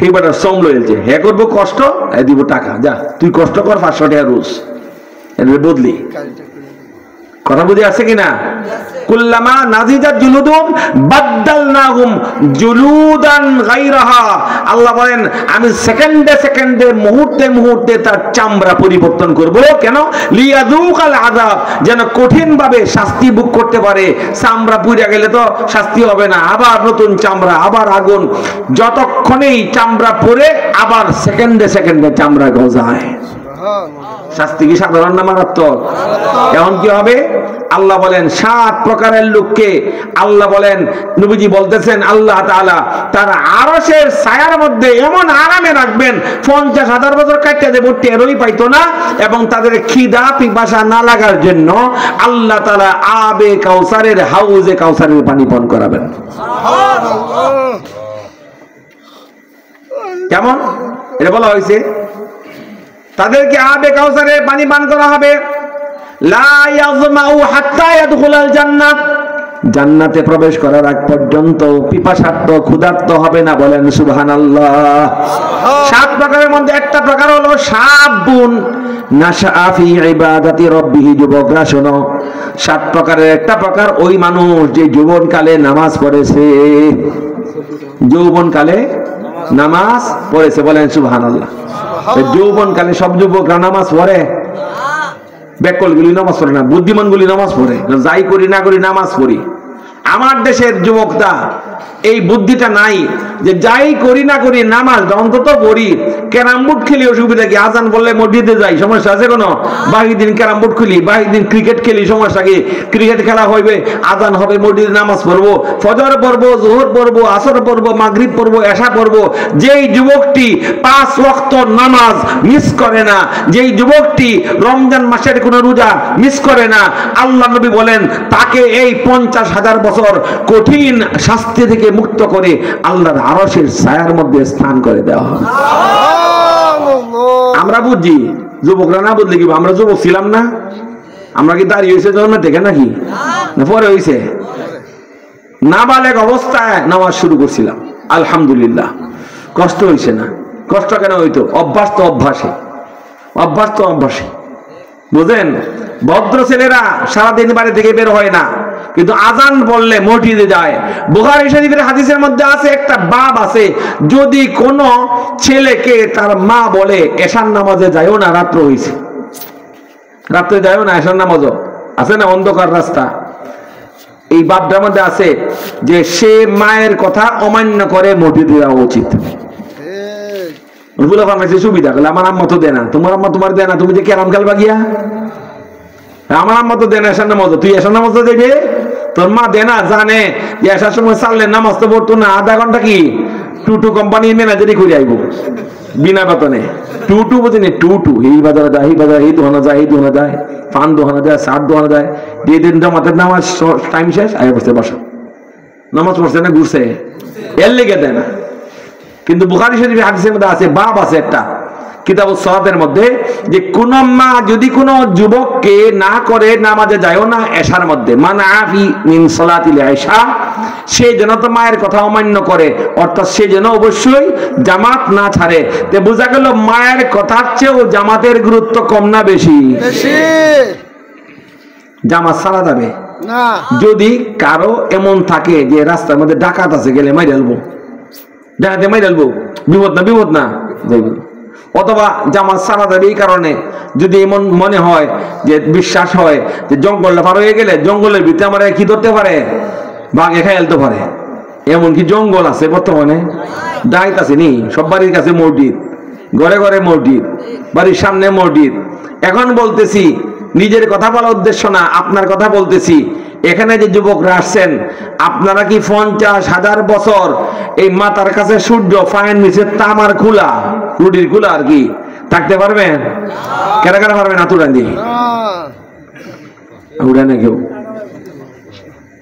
এইবার শ্রম লইছে। হে করবো কষ্ট, দিব টাকা, যা তুই কষ্ট কর, 500 টাকা রোজ। বদলি। কথা বুঝে আসছে কিনা? কুল্লামা নাজিজাত জুলুদুহুম বাদদালনাহুম জুলুদান গায়রাহা। আল্লাহ বলেন আমি সেকেন্ডে সেকেন্ডে, মুহূর্তে মুহূর্তে তার চামড়া পরিবর্তন করব। কেন? লিয়াযুকাল আযাব, যেন কঠিন ভাবে শাস্তি ভোগ করতে পারে। চামড়া পুড়ে গেলে তো শাস্তি হবে না, আবার নতুন চামড়া, আবার আগুন। যতক্ষণেই চামড়া পড়ে আবার সেকেন্ডে সেকেন্ডে চামড়া গজায়। শাস্তি কি সাধারণ না মারাত্মক? এখন কি হবে? আল্লাহ বলেন 7 প্রকারের লোককে, আল্লাহ বলেন, নবীজি বলতেছেন আল্লাহ তাআলা তার আরশের ছায়ার মধ্যে এমন আরামে রাখবেন, 50,000 বছর কাটতে দেবো, টেরই পাইতো না। এবং তাদের খিদা পিপাসা না লাগার জন্য আল্লাহ তাআলা আবে কাউসারের, হাউজে কাউসারের পানি পান করাবেন। কেমন এটা বলা হয়েছে? তাদেরকে আবে কাউসারের পানি পান করা হবে। লা ইয়াজমাউ হাত্তা ইয়াদখুলাল জান্নাত, জান্নাতে প্রবেশ করার আগ পর্যন্ত পিপাসার্ত ক্ষুধার্ত হবে না। বলেন সুবহানাল্লাহ। 7 প্রকারের মধ্যে একটা প্রকার হলো শাবুন নাশআ ফি ইবাদাতি রাব্বিহি। যুবকরা শোনো, 7 প্রকারের একটা প্রকার ওই মানুষ যে যৌবনকালে নামাজ পড়েছে, যৌবনকালে নামাজ পড়েছে। বলেন সুবহানাল্লাহ। যৌবনকালে সব যুবকরা নামাজ পড়ে? বেকল গুলি নামাজ পড়ে না, বুদ্ধিমান গুলি নামাজ পড়ে। যাই করি না করি নামাজ পড়ি। আমার দেশের যুবকরা এই বুদ্ধিটা নাই যে যাই করি না করি নামাজ অন্তত পড়ি। ক্যারাম বোর্ড খেলি, অসুবিধা কি? আজান বললে মসজিদে যাই, সমস্যা আছে কোনো? বাকি দিন ক্যারাম বোর্ড খেলি, বাকি দিন ক্রিকেট খেলি, সমস্যা কি? ক্রিকেট খেলা হইবে, আজান হবে, মসজিদে নামাজ পড়বো, ফজর পড়বো, যোহর পড়বো, আসর পড়বো, মাগরিব পড়বো, এশা পড়বো। যেই যুবকটি 5 ওয়াক্ত নামাজ মিস করে না, যেই যুবকটি রমজান মাসের কোনো রোজা মিস করে না, আল্লাহ নবী বলেন তাকে এই 50,000 বছর কঠিন শাস্তি থেকে মুক্ত করে আল্লাহর আরশের ছায়ার মধ্যে স্থান করে দেওয়া হবে। আমরা বুঝি, যুবকরা না বুঝলে কি? আমরা যুবক ছিলাম না? আমরা কি দাঁড়িয়ে হয়েছে জন্ম থেকে নাকি? না পরে হয়েছে? নাবালেগ অবস্থায় নামাজ শুরু করছিলাম, আলহামদুলিল্লাহ। কষ্ট হয়েছে না? কষ্ট কেন হইতো? অভ্যাস তো অভ্যাসে, অভ্যাস তো অভ্যাসে। বুঝেন, ভদ্র ছেলেরা সারাদিন বাড়ি থেকে বের হয় না, কিন্তু আজান বললে মসজিদে যায়। বুখারী শরীফের হাদিসের মধ্যে আছে, একটা বাব আছে, যদি কোনো ছেলেকে তার মা বলে এশার নামাজে যাইও না, রাত্র হইছে, রাত্রে যাইও না, এশার নামাজও আছে না, অন্ধকার রাস্তা, এই বাবটার মধ্যে আছে যে সে মায়ের কথা অমান্য করে মসজিদে যাওয়া উচিত। ফুলা ফার্মাসি সুবিধা করলে আমার আম্মা তো দেয় না, তোমার আম্মা তোমার দেয় না, তুমি যে ক্যারাম খেলবা গিয়া? আমার আম্মা তো দেয় না এসার নামাজ, তুই এসার নামাজ দেবে? তোর মা দেয় না, জানে যে এসার সময় চাললে নামাজ তো পড়তো না, আধা ঘন্টা কি টুটু কোম্পানির ম্যানেজারই করে আইব বিনা বেতনে। টুটু বুঝিনি, টুটু এই বাজারে যায়, এই বাজারে, এই দোকানে যায়, এই দোকানে যায়, পান দোকানে যায়, সার দোকানে যায়, দিয়ে দিন জামাতের নামাজ টাইম শেষ, আগে বসে বসো, নামাজ পড়ছে না, ঘুরছে, এর লেগে দেয় না। কিন্তু বুখারী শরীফে হাদিসের মধ্যে আছে, বাব আছে একটা কিতাবুস সালাতের মধ্যে, যে কোন মা যদি কোন যুবককে না করে নামাজে যায়ও না এশার মধ্যে, মানা আফি মিন সালাতিল ইশা, সে যেন তো মায়ের কথা অমান্য করে, অর্থাৎ সে যেন অবশ্যই জামাত না ছাড়ে। তে বোঝা গেল মায়ের কথার চেয়েও জামাতের গুরুত্ব কম না বেশি? বেশি। জামাত ছাড়া যাবে না। যদি কারো এমন থাকে যে রাস্তার মধ্যে ডাকাত আছে, গেলে মাই ঢালবো, ডাকাতে মাই ঢালবো, বিপদ না, বিপদ না, অথবা জামাত ছাড়া যাবে এই কারণে যদি এমন মনে হয় যে বিশ্বাস হয় যে জঙ্গলটা পার হয়ে গেলে জঙ্গলের ভিতরে আমার কি ধরতে পারে, বাঘে খাই ফেলতে পারে, এমনকি জঙ্গল আছে বর্তমানে, ডাইত আছে নি, সব বাড়ির কাছে মসজিদ, ঘরে ঘরে মসজিদ, বাড়ির সামনে মসজিদ। এখন বলতেছি, নিজের কথা বলার উদ্দেশ্য না, আপনার কথা বলতেছি, এখানে যে যুবকরা আসছেন, আপনারা কি 50,000 বছর এই মাথার কাছে সূর্য, ফায়ের নিচে তামার খোলা, রুটির খোলা আর কি থাকতে পারবেন? কেন কেন পারবেন? হাত উড়ান দিয়ে উড়ানে কেউ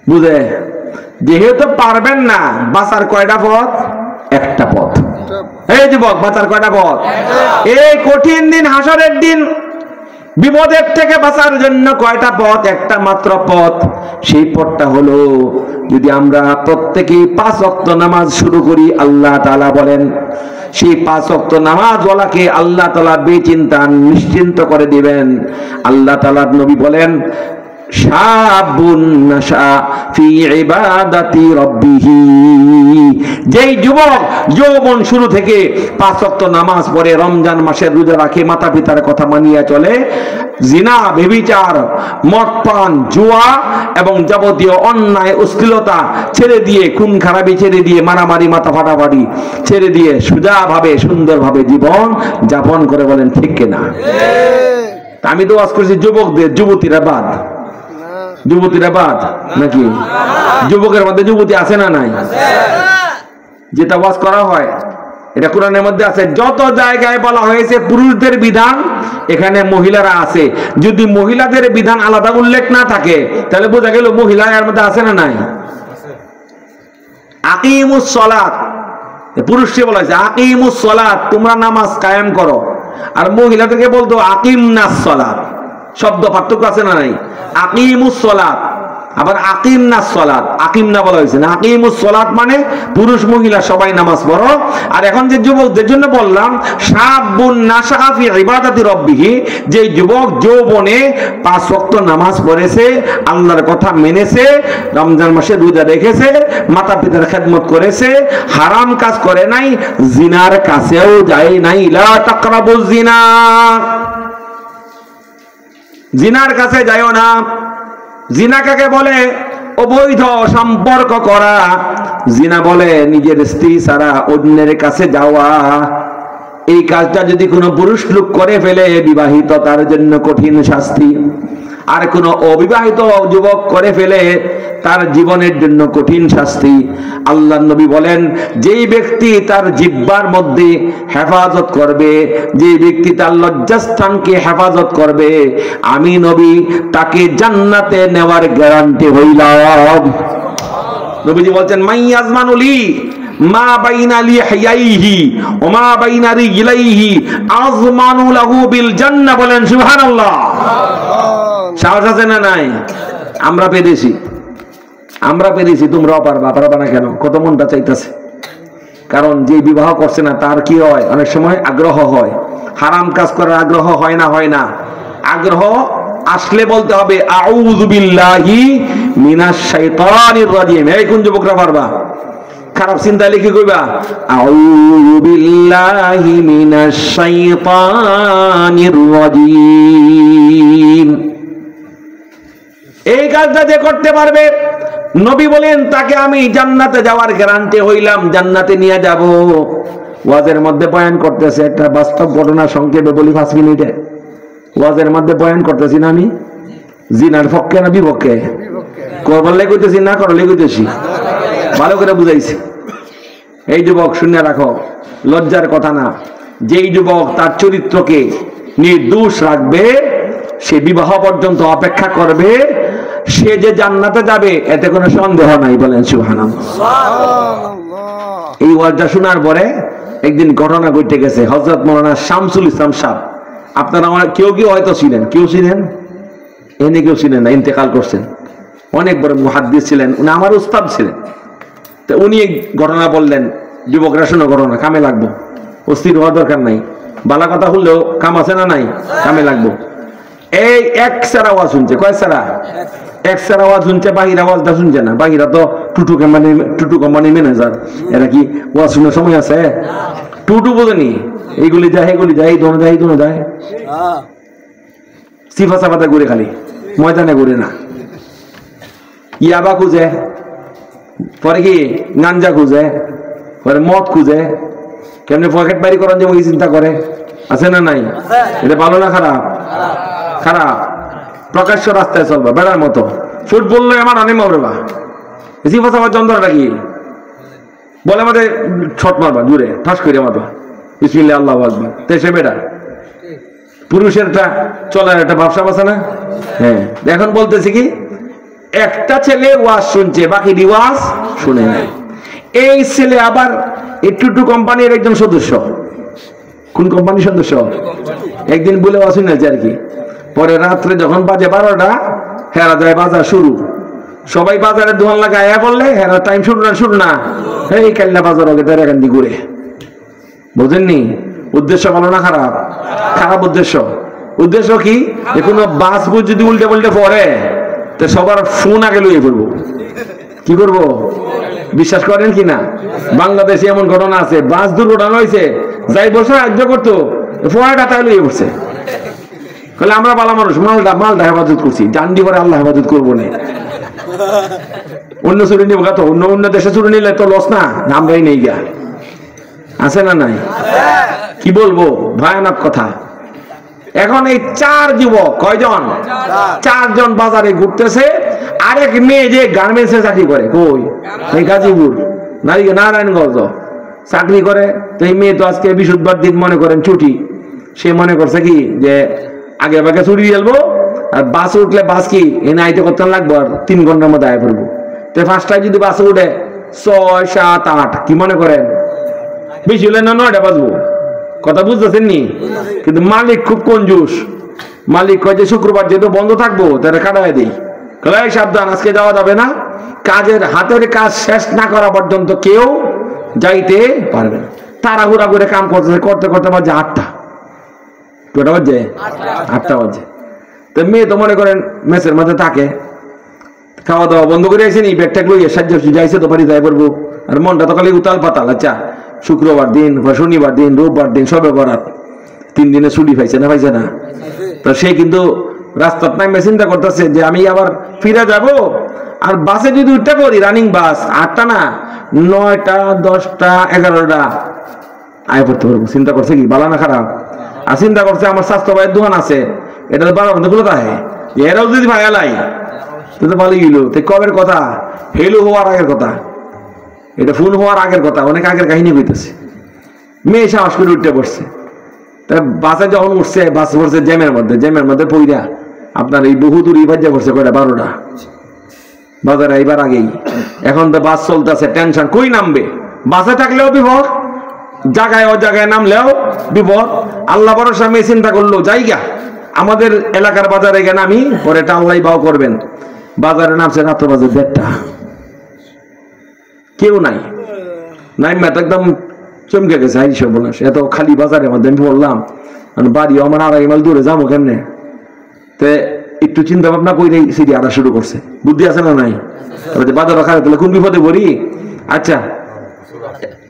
বুঝে, যেহেতু পারবেন না, বাঁচার কয়টা পথ? একটা পথ। এই যুবক, বাঁচার কয়টা পথ? এই কঠিন দিন, হাসরের দিন, বিপদের থেকে বাঁচার জন্য কয়টা পথ? একটা মাত্র পথ। সেই পথটা হলো, যদি আমরা প্রত্যেকেই 5 ওয়াক্ত নামাজ শুরু করি, আল্লাহ তাআলা বলেন সেই 5 ওয়াক্ত নামাজ ওয়ালাকে আল্লাহ তাআলা বেচিন্তা নিশ্চিন্ত করে দিবেন। আল্লাহ তাআলার নবী বলেন, শাবুন নাশা ফি ইবাদাতি রাব্বিহি, যেই যুবক যৌবন শুরু থেকে 5 ওয়াক্ত নামাজ পড়ে, রমজান মাসের রোজা রাখে, মাতা পিতার কথা মানিয়া চলে, জিনা, ব্যভিচার, মদ পান, জুয়া এবং যাবতীয় অন্যায় অশ্লীলতা ছেড়ে দিয়ে, খুন খারাপি ছেড়ে দিয়ে, মারামারি, মাথা ফাটাফাটি ছেড়ে দিয়ে সোজাভাবে সুন্দরভাবে জীবন যাপন করে, বলেন ঠিক কিনা? আমি তো ওয়াজ করছি যুবকদের, যুবতীরা বাদ, যুবতীরা বাদ নাকি? যুবকের মধ্যে যুবতী আছে না নাই? যেটা ওয়াজ করা হয় এটা কোরআনের মধ্যে আছে। যত জায়গায় বলা হয়েছে পুরুষদের বিধান, এখানে মহিলারা আছে। যদি মহিলাদের বিধান আলাদা উল্লেখ না থাকে, তাহলে বোঝা গেল মহিলা এর মধ্যে আছে না নাই? আকিমুস সালাত, পুরুষকে বলা হয়েছে আকিমুস সালাত, তোমরা নামাজ কায়েম করো। আর মহিলাদেরকে বলতো আকিমনাস সালাত। শব্দ পার্থক্য আছে না নাই? আকিমুস সালাত, আবার আকিমনাস সালাত, আকিম না বলা হয়েছে না, আকিমুস সালাত মানে পুরুষ মহিলা সবাই নামাজ পড়ো। আর এখন যে যুবকদের জন্য বললাম, শাবুন নাশা ফি ইবাদাতি রাব্বিহি, যে যুবক যৌবনে 5 ওয়াক্ত নামাজ পড়েছে, আল্লাহর কথা মেনেছে, রমজান মাসে রোজা রেখেছে, মাতা পিতার খেদমত করেছে, হারাম কাজ করে নাই, জিনার কাছেও যায় নাই, লা তাকরাবুজ জিনা, জিনার কাছে যায়ও না। জিনা কাকে বলে? অবৈধ সম্পর্ক করা। জিনা বলে নিজের স্ত্রী ছাড়া অন্যের কাছে যাওয়া। এই কাজটা যদি কোনো পুরুষ লোক করে ফেলে, বিবাহিত, তার জন্য কঠিন শাস্তি। আর কোনো অবিবাহিত যুবক করে ফেলে, তার জীবনের জন্য কঠিন শাস্তি। আল্লাহর নবী বলেন, যেই ব্যক্তি তার জিহ্বার মধ্যে হেফাজত করবে, যে ব্যক্তি তার লজ্জাস্থানকে হেফাজত করবে, আমি নবী তাকে জান্নাতে নেওয়ার গ্যারান্টি হইলাম। নবীজি বলছেন, মাইয়াজমানুলি মা বাইনা লিহিয়াইহি ওয়া মা বাইনা রিজলাইহি আযমানু লাহু বিল জান্নাহ। বলেন সুবহানাল্লাহ। সাহস আছে না নাই? আমরা পেরেছি, আমরা পেরেছি, তোমরাও পারবা। পারবা না কেন? কত মনটা চাইতেছে। কারণ যে বিবাহ করছে না, তার কি হয়? অনেক সময় আগ্রহ হয়। হারাম কাজ করার আগ্রহ হয় না? হয় না? আগ্রহ আসলে বলতে হবে আউযু বিল্লাহি মিনাশ শাইতানির রাজিম। এই কোন যুবকরা পারবা? খারাপ চিন্তা লিখে কইবা আউযু বিল্লাহি মিনাশ শাইতানির রাজিম। এই কাজটা যে করতে পারবে, নবী বলেন তাকে আমি জান্নাতে যাওয়ার গ্যারান্টি হইলাম, জান্নাতে নিয়ে যাব। ওয়াজের মধ্যে বয়ান করতেছে একটা বাস্তব ঘটনা, সংক্ষেপে বলি 5 মিনিটে। ওয়াজের মধ্যে বয়ান করতেছি না আমি জিনার পক্ষে না বিপক্ষে? করবারলে কইতেছি না করলে কইতেছি? ভালো করে বুঝাইছি। এই যুবক শুনে রাখো, লজ্জার কথা না, যেই যুবক তার চরিত্রকে নির্দোষ রাখবে, সে বিবাহ পর্যন্ত অপেক্ষা করবে, সে যে জান্নাতে যাবে এতে কোনো সন্দেহ নাই। বলেন সুবহানাল্লাহ। এই ওয়াজটা শোনার পরে একদিন ঘটনা ঘটে গেছে। হযরত মাওলানা শামসুল ইসলাম সাহেব, আপনারা কেউ কেউ হয়তো ছিলেন, কেউ ছিলেন এনে, কেউ ছিলেন না, ইন্তেকাল করছেন। অনেক বড় মুহাদ্দিস ছিলেন, উনি আমার উস্তাদ ছিলেন। তো উনি এই ঘটনা বললেন, যুবকরা শোনো ঘটনা, কামে লাগবো, অস্থির হওয়ার দরকার নাই। বালা কথা হলেও কাম আছে না নাই? কামে লাগবো। এই এক সেরা আওয়াজ শুনছে, কয় সেরা? এক সেরা আওয়াজ শুনছে, বাহির আওয়াজটা শুনছে না। বাহিরা তো টুটু কোম্পানি ম্যানেজার, এরা কি ওয়াজ শোনার সময় আছে? টুটু বোঝেনি, এইগুলি যায় এগুলি যায়, এই দোনো যায় এই দোনো যায়, সিফা সাফাতে ঘুরে, খালি ময়দানে ঘুরে না। ইয়াবা খুঁজে, পরে কি গাঞ্জা খুঁজে, পরে মদ খুঁজে, কেমনি পকেট বাড়ি করার জন্য চিন্তা করে, আছে না নাই? এটা ভালো না খারাপ? খারাপ। প্রকাশ্য রাস্তায় চলবা বেড়ার মতো, ফুটবল লয় আমার অনেক মারবা, সিফা সাফার যন্ত্রটা কি বলে আমাদের ছট মারবা, দূরে ঠাস করে মারবা, বিসমিল্লাহ আল্লাহু আকবার, তেসে বেড়া। পুরুষের একটা চলার একটা ব্যবসা আছে না? হ্যাঁ, এখন বলতেছি কি, একটা ছেলে ওয়াজ শুনছে, বাকি ওয়াজ শুনে নাই। এই ছেলে আবার এই টুটু কোম্পানির একজন সদস্য। কোন কোম্পানির সদস্য? একদিন বলে ওয়াজ শুনেছে আর কি। পরে রাত্রে যখন বাজে 12টা, হেরা যায় বাজার শুরু, সবাই বাজারে দোকান লাগায় বললে হেরা টাইম শুরু না, এই কাল্লা বাজার আগে তার এখান দিয়ে ঘুরে। বুঝেননি? উদ্দেশ্য ভালো না খারাপ? খারাপ উদ্দেশ্য। উদ্দেশ্য কি, কোনো বাস বুঝ যদি উল্টে পাল্টে পড়ে তো সবার ফোন আগে লইয়ে পড়বো। কি করবো? বিশ্বাস করেন কি না, বাংলাদেশে এমন ঘটনা আছে, বাস দুর্ঘটনা হয়েছে, যাই বসে সাহায্য করতো ফোয়াটা তাই লইয়ে পড়ছে। বলে আমরা বালা মানুষ, মালটা হেফাজত করছি, জানডি পরে আল্লাহ হেফাজত করবো না। অন্য চুরি নিব তো, অন্য দেশে চুরি নিলে তো লস না, আমরাই নেই গা। আছে না নাই? কি বলবো, ভয়ানক কথা। এখন এই 4 যুবক, কয়জন? 4 জন বাজারে ঘুরতেছে। আরেক মেয়ে যে গার্মেন্টসে চাকরি করে, কই? এই গাজীপুর নারায়ণগঞ্জ চাকরি করে। তো এই মেয়ে তো আজকে বৃহস্পতিবার দিন মনে করেন ছুটি, সে মনে করছে কি যে আগে ভাগে ছুটি ফেলবো, আর বাসে উঠলে বাস কি এনে আইতে করতে লাগবো, আর 3 ঘন্টার মধ্যে আয় পড়বো। তো ফার্স্টটায় যদি বাসে উঠে 6, 7, 8, কি মনে করেন? বেশি হলে না 9টা বাজবো। কথা বুঝতেছেন নি? কিন্তু মালিক খুব কঞ্জুস। মালিক কয় যে শুক্রবার যেহেতু বন্ধ থাকবো, তাহলে কাটায় দিই, এই সাবধান, আজকে যাওয়া যাবে না, কাজের হাতের কাজ শেষ না করা পর্যন্ত কেউ যাইতে পারবে না। তাড়াহুড়া করে কাম করতে করতে বাজে 8টা। কটা বাজে? 8টা বাজে। তো মেয়ে তো মনে করেন মেসের মধ্যে থাকে, খাওয়া দাওয়া বন্ধ করে আসেন, এই ব্যাগটা লইয়ে সাহায্য যাইছে তো বাড়ি যাই পড়বো, আর মনটা তো খালি উতাল পাতাল। আচ্ছা, শুক্রবার দিন, শনিবার দিন, রোববার দিন, সবে বরাত, 3 দিনে ছুটি পাইছে না? পাইছে না? তো সে কিন্তু রাস্তার নামে চিন্তা করতেছে যে আমি আবার ফিরে যাব, আর বাসে যদি উঠতে করি, রানিং বাস 8টা না 9টা, 10টা, 11টা আয় পড়তে পারবো। চিন্তা করছে কি, ভালো না খারাপ? আর চিন্তা করছে আমার স্বাস্থ্য ভাইয়ের দোকান আছে, এটা তো 12 ঘন্টা খুলে থাকে, এরাও যদি ভাইয়ালাই তো ভালোই গেল। তো কবের কথা? হেলু হওয়ার আগের কথা, এটা ফুল হওয়ার আগের কথা, অনেক আগের কাহিনী হইতেছে। মেয়ে সাহস করে উঠতে পড়ছে। তা বাসে যখন উঠছে, বাস পড়ছে জ্যামের মধ্যে পইরা আপনার এই বহু দূর ইবাজ্যা করছে কয়টা 12টা বাজারে এইবার আগেই। এখন তো বাস চলতেছে, টেনশন, কই নামবে? বাসে থাকলেও বিপদ, জায়গায় ও জায়গায় নামলেও বিপদ। আল্লাহ ভরসা মেয়ে চিন্তা করলো জায়গা আমাদের এলাকার বাজারে গিয়ে নামি, পরে এটা আল্লাহ বাও করবেন। বাজারে নামছে রাত্র বাজে 1:30, কেউ নাই, নাইমা তো একদম চমকে গেছে। আইসা বললাম এত খালি বাজারের মধ্যে আমি বললাম, বাড়িও আমার 2.5 মাইল দূরে, যাবো কেমনে? তে একটু চিন্তা ভাবনা করে সিঁড়ি আড়া শুরু করছে। বুদ্ধি আছে না নাই? বাজার খারাপ তাহলে কোন বিপদে পড়ি? আচ্ছা,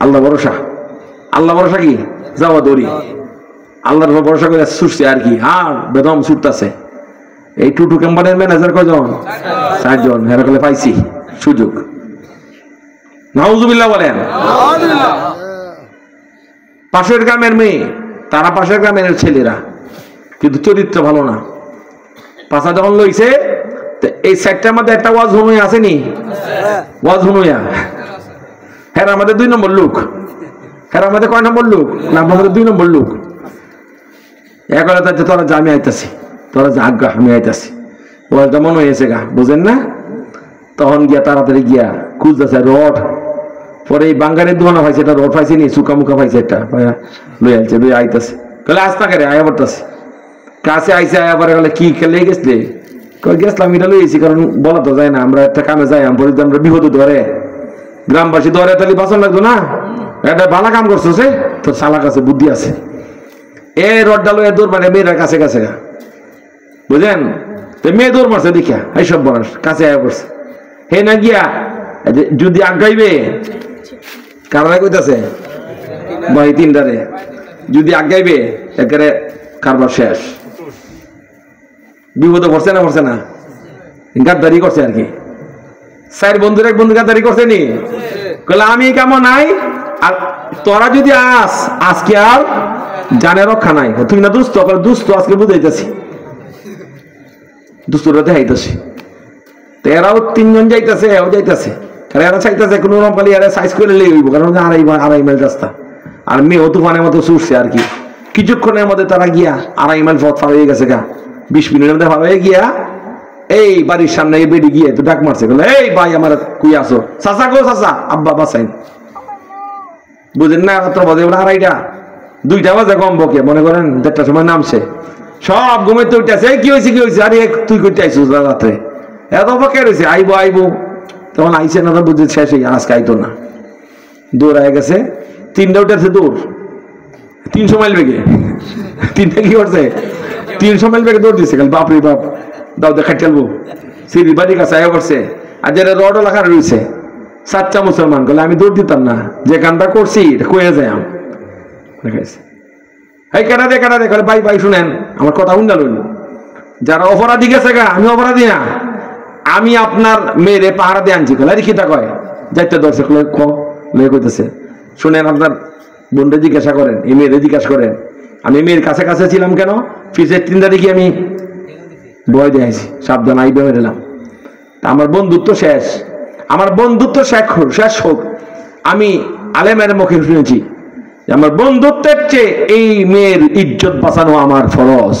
আল্লাহ ভরসা, আল্লাহ ভরসা কি যাওয়া দৌড়ি, আল্লাহর ভরসা করে ছুটছে আর কি। আর বেদম ছুটতেছে। এই টুটু কোম্পানির ম্যানেজার কয়জন? 4 জন। হেরা কলে পাইছি সুযোগ। নাউজুবিল্লাহ বলেন। পাশের গ্রামের মেয়ে, তারা পাশের গ্রামের ছেলেরা, কিন্তু চরিত্র ভালো না। পাশা যখন লইছে এই সাইডটার মধ্যে একটা ওয়াজ হুনুয়া আসেনি, ওয়াজ হুনুয়া, হ্যাঁ আমাদের 2 নম্বর লোক, হ্যাঁ আমাদের কয় নম্বর লোক না, আমাদের 2 নম্বর লোক। একবার তাতে তোরা যা আমি আইতাছি, তোরা যা আজ্ঞা আমি আইতাছি, ওয়াজটা মনে হয়েছে গা, বুঝেন না? তখন গিয়া তাড়াতাড়ি গিয়া খুঁজতেছে রড, পরে এই বাঙ্গারের দোকানে পাইছে একটা রড, পাইছে নি চুকা মুখা পাইছে একটা, লই আইছে, লই আইতাছে, কলে আজ তাকে আয়া পড়তাছে, কাছে আইসে আয়া পরে গেলে কি খেলে গেছলে, গেছিলাম এটা লইছি, কারণ বলা তো যায় না, আমরা একটা কামে যাই আমরা বিপদ ধরে, গ্রামবাসী ধরে তাহলে বাঁচন লাগতো না, একটা ভালো কাম করছো সে, তোর শালা কাছে বুদ্ধি আছে, এ রডটা লইয়া দৌড় মানে মেয়েরা কাছে কাছে, বুঝলেন? তো মেয়ে দৌড় মারছে দেখিয়া, এইসব বয়স কাছে আয়া পড়ছে, হে না গিয়া যদি আগাইবে, কারা কইতাছে ভাই 3টারে, যদি আগাইবে একেবারে কারবার শেষ, বিপদে পড়ছে না, পড়ছে না, গাদ্দারি করছে আর কি। 4 বন্ধুর এক বন্ধু গাদ্দারি করছে নি, কইলে আমি কেমন নাই, আর তোরা যদি আজকে আর জানে রক্ষা নাই, তুমি না দুস্থ, দুস্থ আজকে বুঝাইতেছি, দুস্থরা দেখাইতেছি। তো এরাও 3 জন যাইতেছে, এও যাইতেছে, কারণ এরা চাইতেছে কোনো রকম পালি এরা সাইজ করে লইব, কারণ 2.5 মাইল রাস্তা, আর মেয়েও তুফানের মতো ছুটছে আর কি। কিছুক্ষণের মধ্যে তারা গিয়া 2.5 মাইল পথ পার হয়ে গেছে গা, 20 মিনিটের মধ্যে পার হয়ে গিয়া এই বাড়ির সামনে এই বেডি গিয়ে তো ডাক মারছে, বলে এই ভাই আমার কুই আসো, চাচা গো চাচা, আব্বা বাসাইন, বুঝেন না? রাত্র বাজে 2:30, 2টা বাজে কম বকে, মনে করেন 1টার সময় নামছে, সব ঘুমাইতে উঠেছে, কি হয়েছে কি হয়েছে, আরে তুই করতে আইসিস রাত্রে, এত বকে রয়েছে, আইবো আইবো, তখন আইসে না, বুঝে শেষ হয়ে আজকে আইতো না, দৌড়ায় গেছে, 3টা উঠেছে দৌড়, 300 মাইল বেগে, 3টা কি করছে 300 মাইল বেগে দৌড় দিচ্ছে, কাল বাপরে বাপ, দাও দেখা চলবো, সিঁড়ি বাড়ির কাছে আয়া করছে, আর যারা রডও লেখা রয়েছে, 7টা মুসলমান, বলে আমি দৌড় দিতাম না, যে কামটা করছি এটা কয়ে যায় আম দেখাইছে, এই কেনা দে কেনা দে, ভাই ভাই শুনেন আমার কথা শুনলা লইল, যারা অপরাধী গেছে গা, আমি অপরাধী না, আমি আপনার মেয়েরে পাহারা দিয়ে আনছি, কলে খিতা কয় যাইতে দর্শক লয়ে কইতেছে, শুনেন আপনার বোনটা জিজ্ঞাসা করেন, এই মেয়েরে জিজ্ঞাসা করেন, আমি মেয়ের কাছে কাছে ছিলাম কেন, ফিসের 3টা দেখি আমি ভয় দিয়েছি, সাবধান আইবে এলাম, আমার বন্ধুত্ব শেষ, আমার বন্ধুত্ব শেষ হোক, আমি আলেমের মুখে শুনেছি আমার বন্ধুত্বের চেয়ে এই মেয়ের ইজ্জত বাঁচানো আমার ফরজ।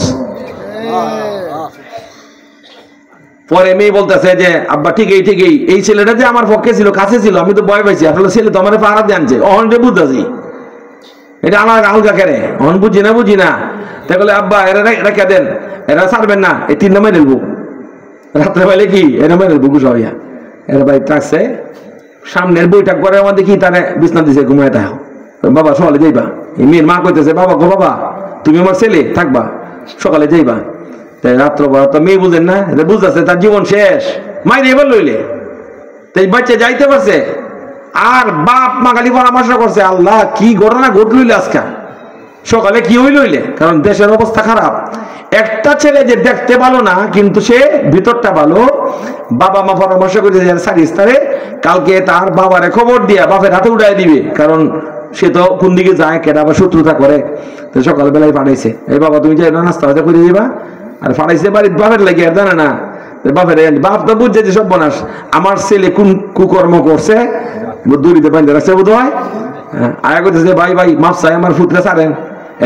পরে মেয়ে বলতেছে যে আব্বা ঠিকই ঠিকই, এই ছেলেটা যে আমার পক্ষে ছিল, কাছে ছিল, আমি তো ভয় পাইছি, আসলে ছেলে তো আমার পাহারা দিয়ে আনছে, অহনটা বুঝতেছি এটা আমার আলগা কেড়ে, অহন বুঝি না, তাই বলে আব্বা এরা রেখে দেন, এরা ছাড়বেন না, এই 3 নামে নেবো, রাত্রে বেলে কি এরা মেরে বুকু সবাইয়া, এরা বাড়ি থাকছে, সামনের বইটাক করে আমাদের কি তারা বিছনা দিছে, ঘুমায় থাকো বাবা, সকালে যাইবা, এই মেয়ের মা কইতেছে বাবা গো বাবা তুমি আমার ছেলে থাকবা, সকালে যাইবা, তাই রাত্র তো মেয়ে বুঝেন না, বুঝতেছে তার জীবন শেষ, মাইরে এবার লইলে, তাই বাচ্চা যাইতে পারছে, আর বাপ মা খালি পরামর্শ করছে, আল্লাহ কি ঘটনা ঘটলইলে আজকে, সকালে কি হইলইলে, কারণ দেশের অবস্থা খারাপ, একটা ছেলে যে দেখতে ভালো না কিন্তু সে ভিতরটা ভালো, বাবা মা পরামর্শ করে সারিস তারে কালকে তার বাবারে খবর দিয়া বাপের হাতে উঠাই দিবে, কারণ সে তো কোন দিকে যায়, কেটা আবার শত্রুতা করে, তো সকালবেলায় পাঠাইছে, এই বাবা তুমি যাই নাস্তা বাজা করে দিবা, আর পাঠাইছে বাড়ির বাপের লাগে, আর জানে না বাপের, বাপ তো বুঝছে যে সব বনাস আমার ছেলে কোন কুকর্ম করছে, দূরিতে পাইতে রাখছে বোধ হয়, আয়া করতেছে ভাই ভাই মাপ চাই আমার ফুটরে ছাড়েন,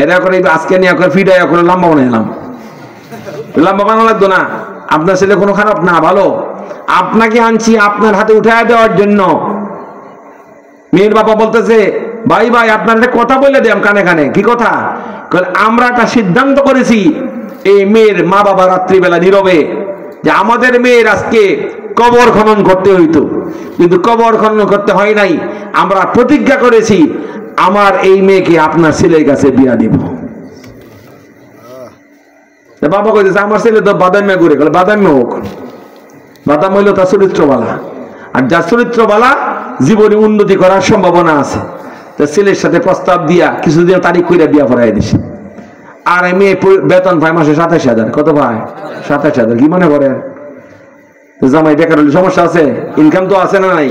এরা করে আজকে নিয়ে করে ফিডাইয়া করে লম্বা বানাইলাম, লম্বা বানানো লাগতো না, আপনার ছেলে কোনো খারাপ না ভালো, আপনাকে আনছি আপনার হাতে উঠায় দেওয়ার জন্য। মেয়ের বাবা বলতেছে ভাই ভাই আপনার একটা কথা বলে দিলাম কানে কানে, কি কথা, আমরা একটা সিদ্ধান্ত করেছি, এই মেয়ের মা বাবা রাত্রিবেলা নীরবে, যে আমাদের মেয়ের আজকে কবর খনন করতে হইতো, কিন্তু কবর খনন করতে হয় নাই, আমরা প্রতিজ্ঞা করেছি আমার এই মেয়েকে আপনার ছেলের কাছে বিয়া দিব। বাবা কইতেছে আমার ছেলে তো বাদামে ঘুরে গেল, বাদামে হোক, বাদাম হইল তার চরিত্রবালা, আর যার চরিত্রবালা জীবনে উন্নতি করার সম্ভাবনা আছে, তো ছেলের সাথে প্রস্তাব দিয়া কিছুদিন তারিখ কইরা বিয়া পড়াই দিছে, আর মেয়ে বেতন পায় মাসে 27,000, কত ভাই 27,000, কি মনে করেন জামাই বেকার হলে সমস্যা আছে, ইনকাম তো আছে না নাই,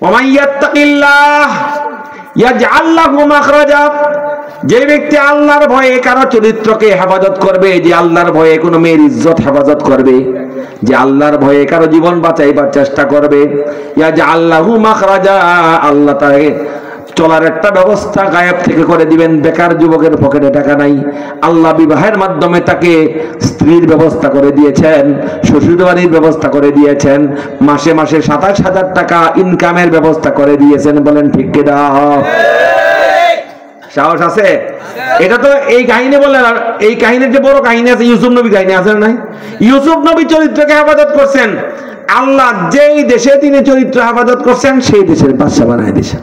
ওমাইয়াত্তাকিল্লাহ ইয়াজআল লাহু মাখরাজা, যে ব্যক্তি আল্লাহর ভয়ে কারো চরিত্রকে হেফাজত করবে, যে আল্লাহর ভয়ে কোনো মেয়ের ইজ্জত হেফাজত করবে, যে আল্লাহর ভয়ে কারো জীবন বাঁচাইবার চেষ্টা করবে, ইয়াজআল লাহু মাখরাজা, আল্লাহ তাকে চলার একটা ব্যবস্থা গায়েব থেকে করে দিবেন। বেকার যুবকের পকেটে টাকা নাই, আল্লাহ বিবাহের মাধ্যমে তাকে স্ত্রীর ব্যবস্থা করে দিয়েছেন, শ্বশুর বাড়ির ব্যবস্থা করে দিয়েছেন, মাসে মাসে ২৭,০০০ টাকা ইনকামের ব্যবস্থা করে দিয়েছেন। বলেন ঠিক কি না? সাহস আছে? এটা তো এই কাহিনী বললেন, আর এই কাহিনীর যে বড় কাহিনী আছে, ইউসুফ নবী কাহিনী আছে না? ইউসুফ নবী চরিত্রকে হেফাজত করছেন, আল্লাহ যেই দেশে তিনি চরিত্র হেফাজত করছেন সেই দেশের বাদশা বানায় দিয়েছেন।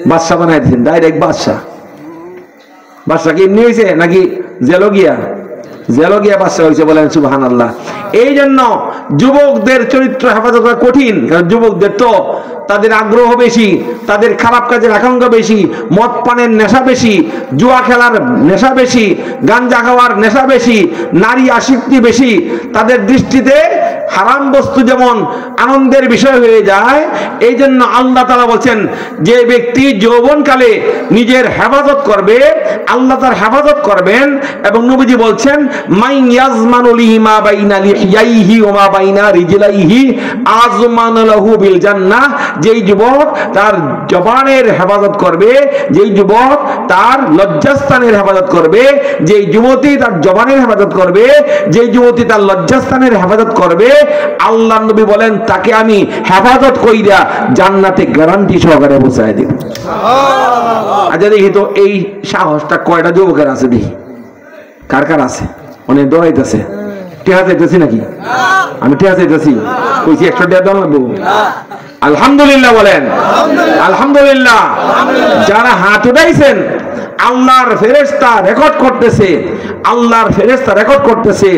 বাদশা বানায় দিয়েছেন, ডাইরেক্ট বাদশা। বাদশা কি এমনি হয়েছে নাকি জেলগিয়া? জেলগিয়া বাদশা হয়েছে। বলেন সুবহানাল্লাহ। এই জন্য যুবকদের চরিত্র হেফাজত করা কঠিন, কারণ যুবকদের তো তাদের আগ্রহ বেশি, তাদের খারাপ কাজের আকাঙ্ক্ষা বেশি, মদ পানের নেশা বেশি, জুয়া খেলার নেশা বেশি, গাঞ্জা খাওয়ার নেশা বেশি, নারী আসক্তি বেশি। তাদের দৃষ্টিতে হারাম বস্তু যেমন আনন্দের বিষয় হয়ে যায়, এই জন্য আল্লাহ তাআলা বলছেন যে ব্যক্তি যৌবনকালে নিজের হেফাজত করবে, আল্লাহ তার হেফাজত করবেন। এবং নবীজি বলছেন মাই ইয়াজমানু লিহি মা বাইনা লিহিয়াইহি ওয়া মা বাইনা রিজলাইহি আযমানু লাহু বিল জান্নাহ। যেই যুবক তার জবানের হেফাজত করবে, যেই যুবক তার লজ্জাস্থানের হেফাজত করবে, যেই যুবতী তার জবানের হেফাজত করবে, যেই যুবতী তার লজ্জাস্থানের হেফাজত করবে, আল্লাহ নবী বলেন তাকে আমি হেফাজত কইরা জান্নাতে গ্যারান্টি সহকারে পৌঁছায় দেব। আচ্ছা দেখি তো এই সাহসটা কয়টা যুবকের আছে? দেখি কার কার আছে? অনেক দৌড়াইতেছে। টেহা চাইতেছি নাকি? আমি টেহা চাইতেছি, কইছি ১০০ টাকা দাম লাগবো। আলহামদুলিল্লাহ বলেন আলহামদুলিল্লাহ। যারা হাত উঠাইছেন আল্লাহর ফেরেশতা রেকর্ড করতেছে, আল্লাহর ফেরেশতা রেকর্ড করতেছে।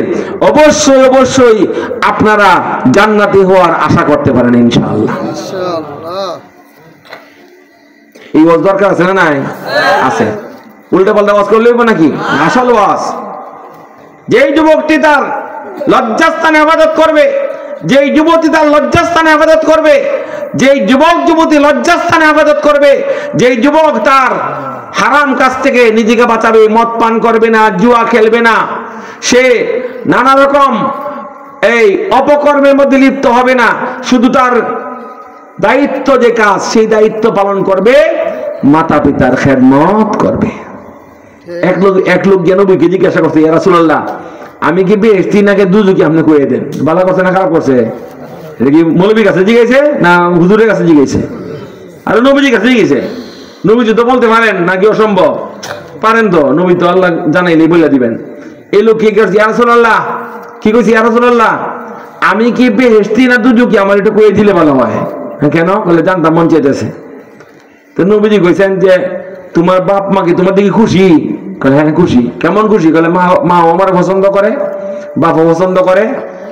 অবশ্যই অবশ্যই আপনারা জান্নাতি হওয়ার আশা করতে পারেন ইনশাআল্লাহ। এই ওয়াজ দরকার আছে না? নাই আছে। উল্টা পাল্টা ওয়াজ করলে হবে নাকি? আসল ওয়াজ। যেই যুবকটি তার লজ্জাস্থানে হেফাজত করবে, যেই যুবতী তার লজ্জাস্থানে হেফাজত করবে, যেই যুবক যুবতী লজ্জাস্থানে হেফাজত করবে, যেই যুবক তার হারাম কাজ থেকে নিজেকে বাঁচাবে, মদ পান করবে না, জুয়া খেলবে না, সে নানা রকম এই অপকর্মের মধ্যে লিপ্ত হবে না, শুধু তার দায়িত্ব যে কাজ সেই দায়িত্ব পালন করবে, মাতা পিতার খেদমত করবে। এক লোক জ্ঞান নবীকে জিজ্ঞাসা করছে, ইয়া রাসূলুল্লাহ আমি কি বেহেশতি নাকি দুজকি আপনি কইয়ে দেন? ভালো করছে না খারাপ করছে? এটা কি মৌলবীর কাছে জিজ্ঞাসা না হুজুরের কাছে জিজ্ঞাসা? আর নবীজির কাছে জিজ্ঞাসা। নবীজি তো বলতে পারেন নাকি অসম্ভব? পারেন তো, নবী তো আল্লাহ জানাইলে বলে দিবেন। এই লোক কি করছে, ইয়া রাসূলুল্লাহ কি কইছে, ইয়া রাসূলুল্লাহ আমি কি বেহেশতি না দুজকি আমার এটা কইয়ে দিলে ভালো হয়। কেন বলে জানতাম মন চাইতেছে। তো নবীজি কইছেন যে তোমার বাপ মা কি তোমার দিকে খুশি? কলে হ্যাঁ খুশি। কেমন খুশি? কলে মা আমার পছন্দ করে, বাপও পছন্দ করে,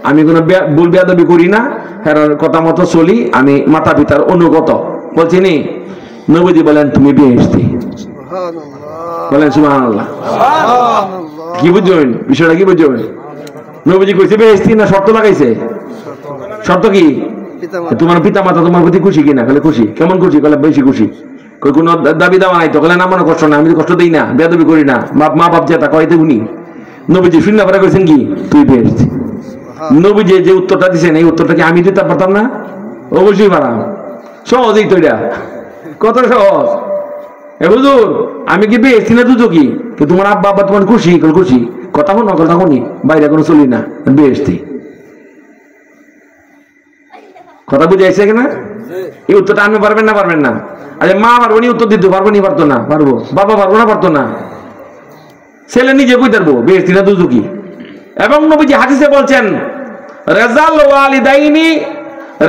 আমি কোনো ভুল বেয়াদবি করি না, হ্যাঁ কথা মতো চলি, আমি মাতা পিতার অনুগত। বলছি নি নবীজি বলেন তুমি বেহেশতি। বলেন সুবহানাল্লাহ। কি বুঝবেন বিষয়টা? কি বুঝবেন? নবীজি কইছে বেহেশতি না শর্ত লাগাইছে? শর্ত কি? তোমার পিতা মাতা তোমার প্রতি খুশি কিনা? কলে খুশি। কেমন খুশি? কলে বেশি খুশি। কই কোনো দাবি দাওয়া নাই তো? কলে না, মনে কষ্ট না, আমি তো কষ্ট দিই না, বেয়াদবি করি না, মা বাপ যেটা কইতে উনি। নবীজি শূন্য পরে কইছেন কি তুই বেহেশতি। নবীজি যে উত্তরটা দিছেন এই উত্তরটা কি আমি দিতে পারতাম না? অবশ্যই পারাম। সহজই তো এটা, কত সহজ। এ হুজুর আমি কি বেহেশতি না দুজকি? তোমার আব্বা আব্বা তোমার খুশি? খুশি। কথা শুনো, কথা শুনি, বাইরে কোনো চলি না, বেহেশতি। কথা বুঝে আসছে কিনা? এই উত্তরটা আপনি পারবেন না? পারবেন না? আরে মা পারবো নি উত্তর দিতে? পারবো নি? পারতো না? পারবো। বাবা পারবো না? পারতো না? ছেলে নিজে কই পারবো বেহেশতি না দুজকি? এবং নবীজি হাদিসে বলছেন রাজাল ওয়ালিদাইনি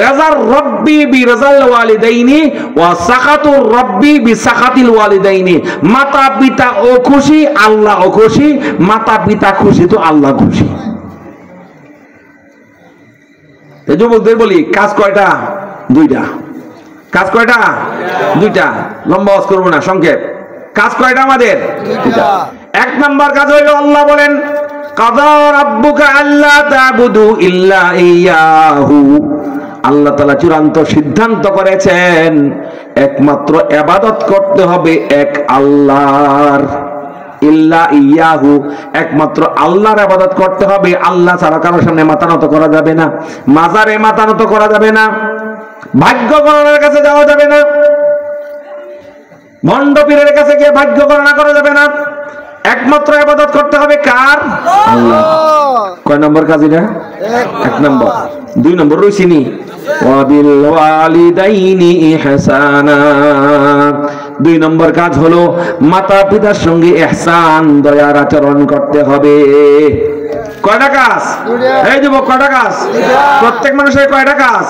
রাজার রব্বি বি রাজাল ওয়ালিদাইনি ওয়া সাখাতুর রব্বি বি সাখাতিল ওয়ালিদাইনি। মাতা পিতা ও খুশি, আল্লাহ ও খুশি। মাতা পিতা খুশি তো আল্লাহ খুশি। এই যুবকদের বলি কাজ কয়টা? দুইটা। কাজ কয়টা? দুইটা। লম্বা ওয়াজ করবো না, সংক্ষেপ। কাজ কয়টা আমাদের? দুইটা। এক নাম্বার কাজ হইল আল্লাহ বলেন কাযা রাব্বুকা আল্লা তা'বুদু ইল্লা ইয়্যাহু। আল্লাহ তাআলা চূড়ান্ত সিদ্ধান্ত করেছেন একমাত্র ইবাদত করতে হবে এক আল্লাহর। ইল্লা ইয়াহু, একমাত্র আল্লাহর ইবাদত করতে হবে। আল্লাহ ছাড়া কারোর সামনে মাথা নত করা যাবে না, মাজারে মাথা নত করা যাবে না, ভাগ্য গণনার কাছে যাওয়া যাবে না, ভণ্ড পীরের কাছে গিয়ে ভাগ্য গণনা করা যাবে না। একমাত্র ইবাদত করতে হবে কার? আল্লাহ। কয় নম্বর কাজ এটা? এক নম্বর। 2 নম্বর রইছিনি ওয়াবিল ওয়ালিদাইনি ইহসানা। 2 নম্বর কাজ হলো মাতা পিতার সঙ্গে ইহসান, দয়ার আচরণ করতে হবে। কয়টা কাজ? এই যুবক, কয়টা কাজ? প্রত্যেক মানুষের কয়টা কাজ?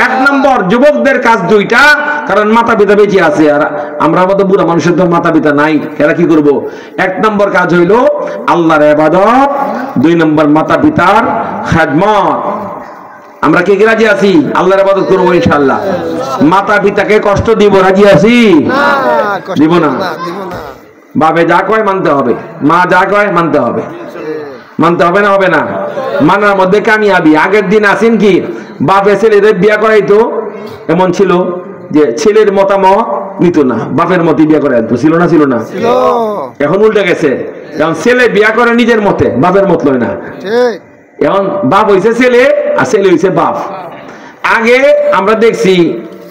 1 নম্বর। যুবকদের কাজ 2টা, কারণ মাতা পিতা বেঁচে আছে, আর আমরা মতো বুড়া মানুষের তো মাতা পিতা নাই, এরা কি করব? 1 নম্বর কাজ হইলো আল্লাহর ইবাদত, 2 নম্বর মাতা পিতার খেদমত। আমরা কে কে রাজি আছি আল্লাহর ইবাদত করব ইনশাআল্লাহ? মাতা পিতাকে কষ্ট দিব রাজি আছি? দিব না। বাবা যা কয় মানতে হবে, মা যা কয় মানতে হবে। মানতে হবে না? হবে না। মানার মধ্যে কামিয়াবি। আগের দিন আসেন কি বাপে ছেলেদের বিয়া করাইতো, এমন ছিল যে ছেলের মতামত নিত না, বাপের মতে বিয়া করে আনতো। ছিল না? ছিল না? এখন উল্টে গেছে। এখন ছেলে বিয়া করে নিজের মতে, বাপের মত লয় না। এখন বাপ হইছে ছেলে আর ছেলে হইছে বাপ। আগে আমরা দেখছি,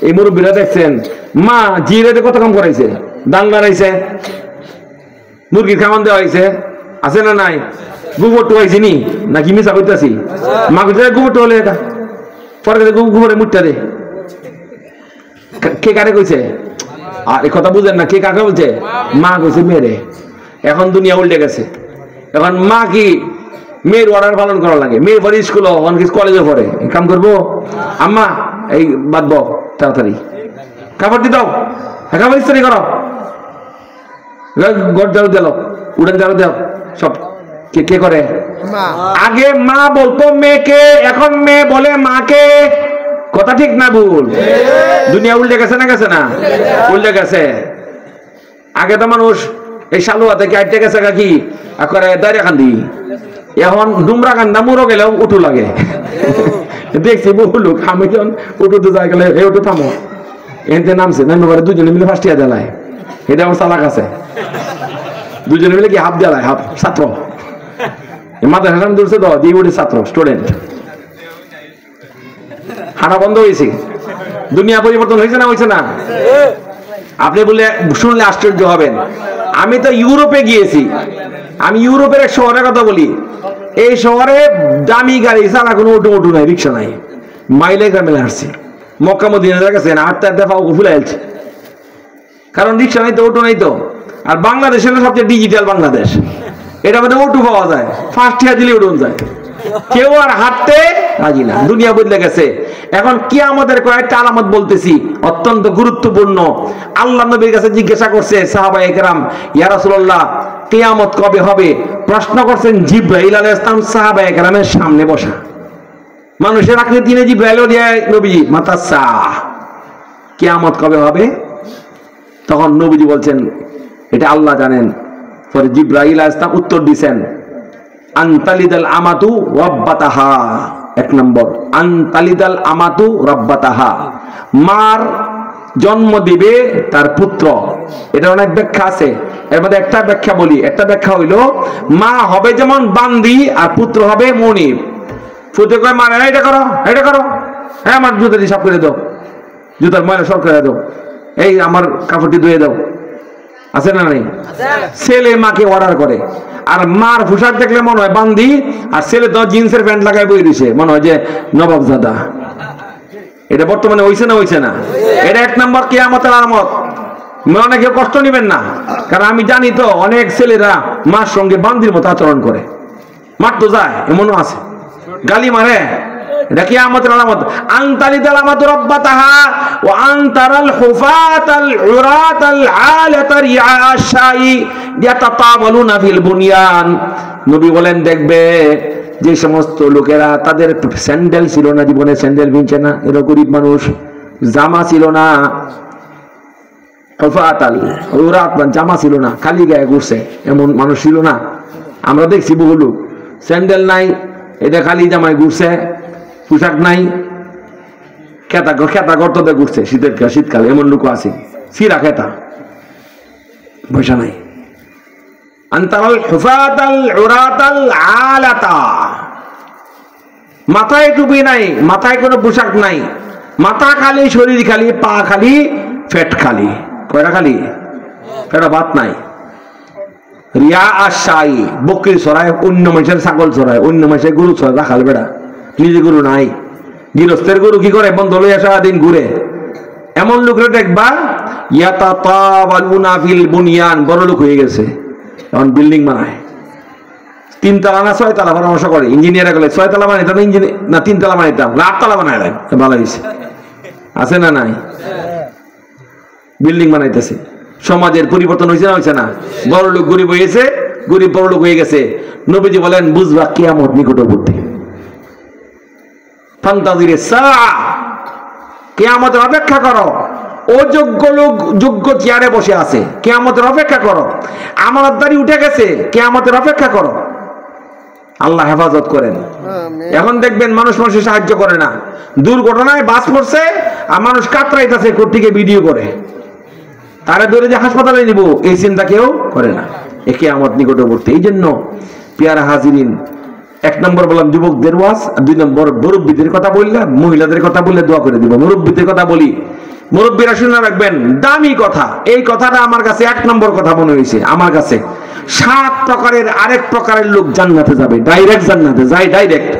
এই মুরব্বীরা দেখছেন, মা জিরাতে কত কাম করাইছে, ডাল নাড়াইছে, মুরগির খাওয়ান দেওয়া হয়েছে, আছে না নাই? গোবর টোয়াইছি নি নাকি মিশা করতেছি? মা কইতে গোবর টোলে, এটা পরে গোবরে মুটটা দে। কে কারে কইছে? আর এই কথা বুঝেন না, কে কাকে বলছে? মা কইছে মেয়েরে। এখন দুনিয়া উল্টে গেছে। এখন মা কি মেয়ের অর্ডার পালন করা লাগে। মেয়ের পরে স্কুল, কলেজে পড়ে, কাম করবো, আম্মা এই বাঁধব তাড়াতাড়ি, কাপড় দি দাও, কাপড় ইস্ত্রি করো, ঘর ঝাড়ু দিল, উড়ান ঝাড়ু দাও, সব কে করে? আগে মা বলতো মেয়েকে, এখন মেয়ে বলে মাকে। কথা ঠিক না ভুল? দুনিয়া উল্টে গেছে না? গেছে না? উল্টে গেছে। আগে তো মানুষ এই শালুয়া থেকে আইটে গেছে কি করে দাঁড়িয়ে কান্দি, এখন ডুমরা কান্দা মুরো গেলেও উঠু লাগে। দেখছি বহু লোক, আমি যখন উঠুতে যাই গেলে এই উঠু থামো, এনতে নামছে, নামে পরে দুজনে মিলে ফার্স্ট ইয়ার জ্বালায়। এটা আমার চালাক আছে, দুজনে মিলে কি হাফ জ্বালায়, হাফ ছাত্র মাদ্রাসা নাম দূরছে তো দিয়ে ছাত্র স্টুডেন্ট। হাঁটা বন্ধ হয়েছে। দুনিয়া পরিবর্তন হয়েছে না? হয়েছে না? আপনি বলে শুনলে আশ্চর্য হবেন। আমি তো ইউরোপে গিয়েছি। আমি ইউরোপের এক শহরের কথা বলি। এই শহরে দামি গাড়ি ছাড়া কোনো অটো নাই, রিক্সা নাই। মাইলে গ্রামে আসছি, মক্কা মদিনার কাছে আটটা পাও ফুলে আসছে, কারণ রিক্সা নাই তো, অটো নাই তো। আর বাংলাদেশ হলো সবচেয়ে ডিজিটাল বাংলাদেশ। এটা মধ্যে অটো পাওয়া যায়, ফার্স্ট ইয়ার দিলে উঠুন যায়। কেউ আর হাঁটতে রাজি না। দুনিয়া বদলে গেছে। এখন কিয়ামতের কয়েকটা আলামত বলতেছি, অত্যন্ত গুরুত্বপূর্ণ। আল্লাহ নবীর কাছে জিজ্ঞাসা করছে সাহাবায়ে কেরাম, ইয়া রাসূলুল্লাহ কিয়ামত কবে হবে? প্রশ্ন করছেন জিবরাইল আলাইহিস সালাম সাহাবায়ে কেরামের সামনে বসা। মানুষের আকৃতি নিয়ে জিবরাইল দিয়ে নবীজি মাতাসা, কিয়ামত কবে হবে? তখন নবীজি বলছেন এটা আল্লাহ জানেন। পরে জিবরাইল আলাইহিস সালাম উত্তর দিবেন, আনতালিদাল আমাতু রাব্বাতাহা। 1 নম্বর, আনতালিদাল আমাতু রাব্বাতাহা, মার জন্ম দিবে তার পুত্র। এটা অনেক ব্যাখ্যা আছে, এর মধ্যে একটা ব্যাখ্যা বলি। একটা ব্যাখ্যা হইলো মা হবে যেমন বান্দি আর পুত্র হবে মনিব। পুত্র কয় মা এটা করো, এটা করো, হ্যাঁ আমার জুতা দিয়ে সাফ করে দাও, জুতার ময়লা সব করে দাও, এই আমার কাপড়টি ধুয়ে দাও, আছে না নাই? ছেলে মাকে অর্ডার করে। আর মার পোশাক দেখলে মনে হয় বান্দি, আর ছেলে তো জিন্সের প্যান্ট লাগায় বই দিছে, মনে হয় যে নবাবজাদা। এটা বর্তমানে হইছে না? হইছে না? এটা 1 নম্বর কিয়ামতের আলামত। মনে কেউ কষ্ট নিবেন না, কারণ আমি জানি তো অনেক ছেলেরা মার সঙ্গে বান্দির মতো আচরণ করে, মারতো যায়, এমনও আছে, গালি মারে। এটা কিয়ামতের আলামত। আনতালিদাল আমাতু রাব্বাতাহা ওয়া আনতারাল হুফাতাল উরাতাল আলাতা রিআশাই ইয়াতাতাওয়ালুনা ফিল বুনিয়ান। নবী বলেন দেখবে যে সমস্ত লোকেরা তাদের স্যান্ডেল ছিল না, জীবনে স্যান্ডেল কিনছে না, এরা গরিব মানুষ, জামা ছিল না, হুফাতাল উরাত জামা ছিল না, খালি গায়ে ঘুরছে, এমন মানুষ ছিল না? আমরা দেখছি বহু লোক স্যান্ডেল নাই, এটা খালি জামায় ঘুরছে, পোশাক নাই, খেতা গর্ততে ঘুরছে শীতকালে, এমন লোক আছে সিরা খেতা, পয়সা নাই। আনতারাল হুফাতাল উরাতাল আলাতা, মাথায় টুপি নাই, মাথায় কোনো পোশাক নাই, মাথা খালি, শরীর খালি, পা খালি, ফেট খালি। কয়টা খালি? ফেটা ভাত নাই। রিয়া আশাই, বকরি ছড়ায়, অন্য মানুষের ছাগল ছড়ায়, অন্য মানুষের গরু ছড়ায়, রাখাল বেড়া, নিজে গরু নাই। গৃহস্থের গরু কি করে? বন্ধ লইয়া সারাদিন ঘুরে। এমন লোকরা দেখবা ইয়াতাতাওয়ালুনা ফিল বুনিয়ান, বড় লোক হয়ে গেছে, এখন বিল্ডিং বানায়, 3 তলা না 6 তলা পরামর্শ করে ইঞ্জিনিয়ার গেলে 6 তলা বানাইতাম, ইঞ্জিনিয়ার না 3 তলা বানাইতাম, 8 তলা বানাই দেয়, ভালো হয়েছে। আছে না নাই? বিল্ডিং বানাইতেছে। সমাজের পরিবর্তন হয়েছে না হয়েছে না? বড় লোক গরিব হয়েছে, গরিব বড় লোক হয়ে গেছে। নবীজি বলেন বুঝবা কিয়ামত নিকটবর্তী। ফান্তাজিরে সাআ, কিয়ামতের অপেক্ষা করো। অযোগ্য লোক যোগ্য চেয়ারে বসে আছে, কিয়ামতের অপেক্ষা করো। আমানতদারি উঠে গেছে, কিয়ামতের অপেক্ষা করো। আল্লাহ হেফাজত করেন। এখন দেখবেন মানুষ মানুষের সাহায্য করে না। দুর্ঘটনায় বাস পড়ছে আর মানুষ কাতরাইতেছে, কোর্টিকে ভিডিও করে, তারা ধরে যে হাসপাতালে নিব এই চিন্তা কেউ করে না। এ কিয়ামত নিকটবর্তী। এই জন্য পেয়ারা হাজিরিন, 1 নম্বর বললাম যুবকদের ওয়াজ, 2 নম্বর মুরব্বীদের কথা বললাম, মহিলাদের কথা বললে দোয়া করে দিব। মুরব্বীদের কথা বলি, মুরব্বীরা শুনে রাখবেন, দামি কথা। এই কথাটা আমার কাছে 1 নম্বর কথা মনে হয়েছে। আমার কাছে 7 প্রকারের আরেক প্রকারের লোক জান্নাতে যাবে, ডাইরেক্ট জান্নাতে যায়, ডাইরেক্ট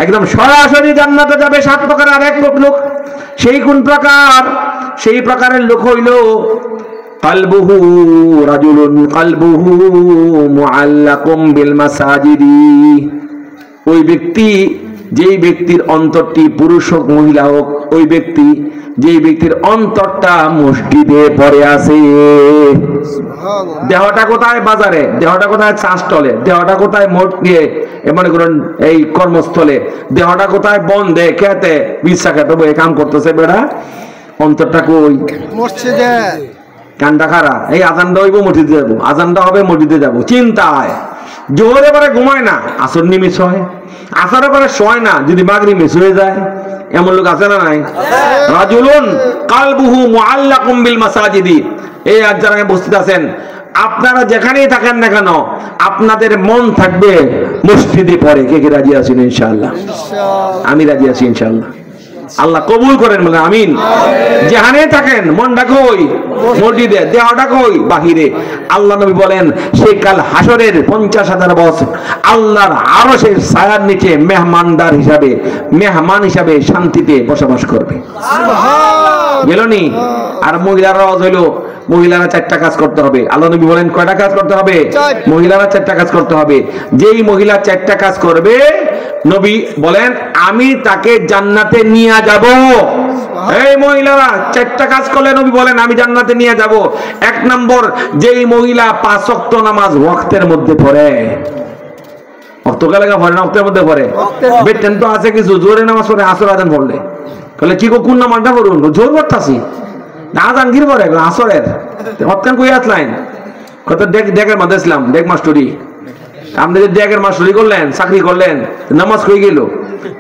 একদম সরাসরি জান্নাতে যাবে 7 প্রকারের আরেক লোক। সেই কোন প্রকার? সেই প্রকারের লোক হইল কালবুহু রাজুলুন কালবুহু মুআল্লাকুম বিল মাসাজিদি। ওই ব্যক্তি, যেই ব্যক্তির অন্তরটি পুরুষ হোক মহিলা হোক, ওই ব্যক্তি যেই ব্যক্তির অন্তরটা মসজিদে পড়ে আছে। দেহটা কোথায়? বাজারে। দেহটা কোথায়? চা স্টলে। দেহটা কোথায়? মোট নিয়ে মনে করেন এই কর্মস্থলে। দেহটা কোথায়? বন্ধে, খেতে, বিচ্ছা খেতে বই কাম করতেছে বেড়া। অন্তরটা কই? মসজিদে। কানটা খারাপ, এই আজানটা হইব মসজিদে যাবো, আজানটা হবে মসজিদে যাবো, চিন্তায়। জোহরে পরে ঘুমায় না, আসর নিমিষ হয়। আসরে পরে শোয় না, যদি মাগরিব মিস হয়ে যায়। এমন লোক আছে না নাই? রাজুলুন কালবুহু মুআল্লাকুম বিল মাসাজিদি। এই আজ যারা উপস্থিত আছেন, আপনারা যেখানেই থাকেন না কেন, আপনাদের মন থাকবে মসজিদে পড়ে। কে কে রাজি আছেন? ইনশাআল্লাহ। আমি রাজি আছি ইনশাআল্লাহ। আল্লাহ কবুল করেন বলে আমিন। যেখানে থাকেন মনটা কই? মসজিদে। দেহটা কই? বাহিরে। আল্লাহ নবী বলেন সেই কাল হাসরের 50,000 বছর আল্লাহর আরশের ছায়ার নিচে মেহমান হিসাবে শান্তিতে বসবাস করবে। গেলনি? আর মহিলারা হইল, মহিলারা 4টা কাজ করতে হবে। আল্লাহ নবী বলেন কয়টা কাজ করতে হবে? মহিলারা 4টা কাজ করতে হবে। যেই মহিলা 4টা কাজ করবে, নবী বলেন আমি তাকে জান্নাতে নিয়ে যাব। এই মহিলারা 4টা কাজ করলে নবী বলেন আমি জান্নাতে নিয়ে যাব। 1 নম্বর, যেই মহিলা 5 ওয়াক্ত নামাজ ওয়াক্তের মধ্যে পড়ে। অক্তকালে পড়ে না, ওয়াক্তের মধ্যে পড়ে। বেটেন তো আছে কিছু জোরে নামাজ পড়ে, আসর আজান পড়লে বলে কি গো কোন নামাজটা পড়ুন? জোর পড়তাছি না, আজান গির পড়ে আসরের। অতকান কই আসলাইন? কত ডেকের মধ্যে ছিলাম, ডেক মাস্টরি। আপনি যে ডেকের মাস্টরি করলেন, চাকরি করলেন, নামাজ কই গেল?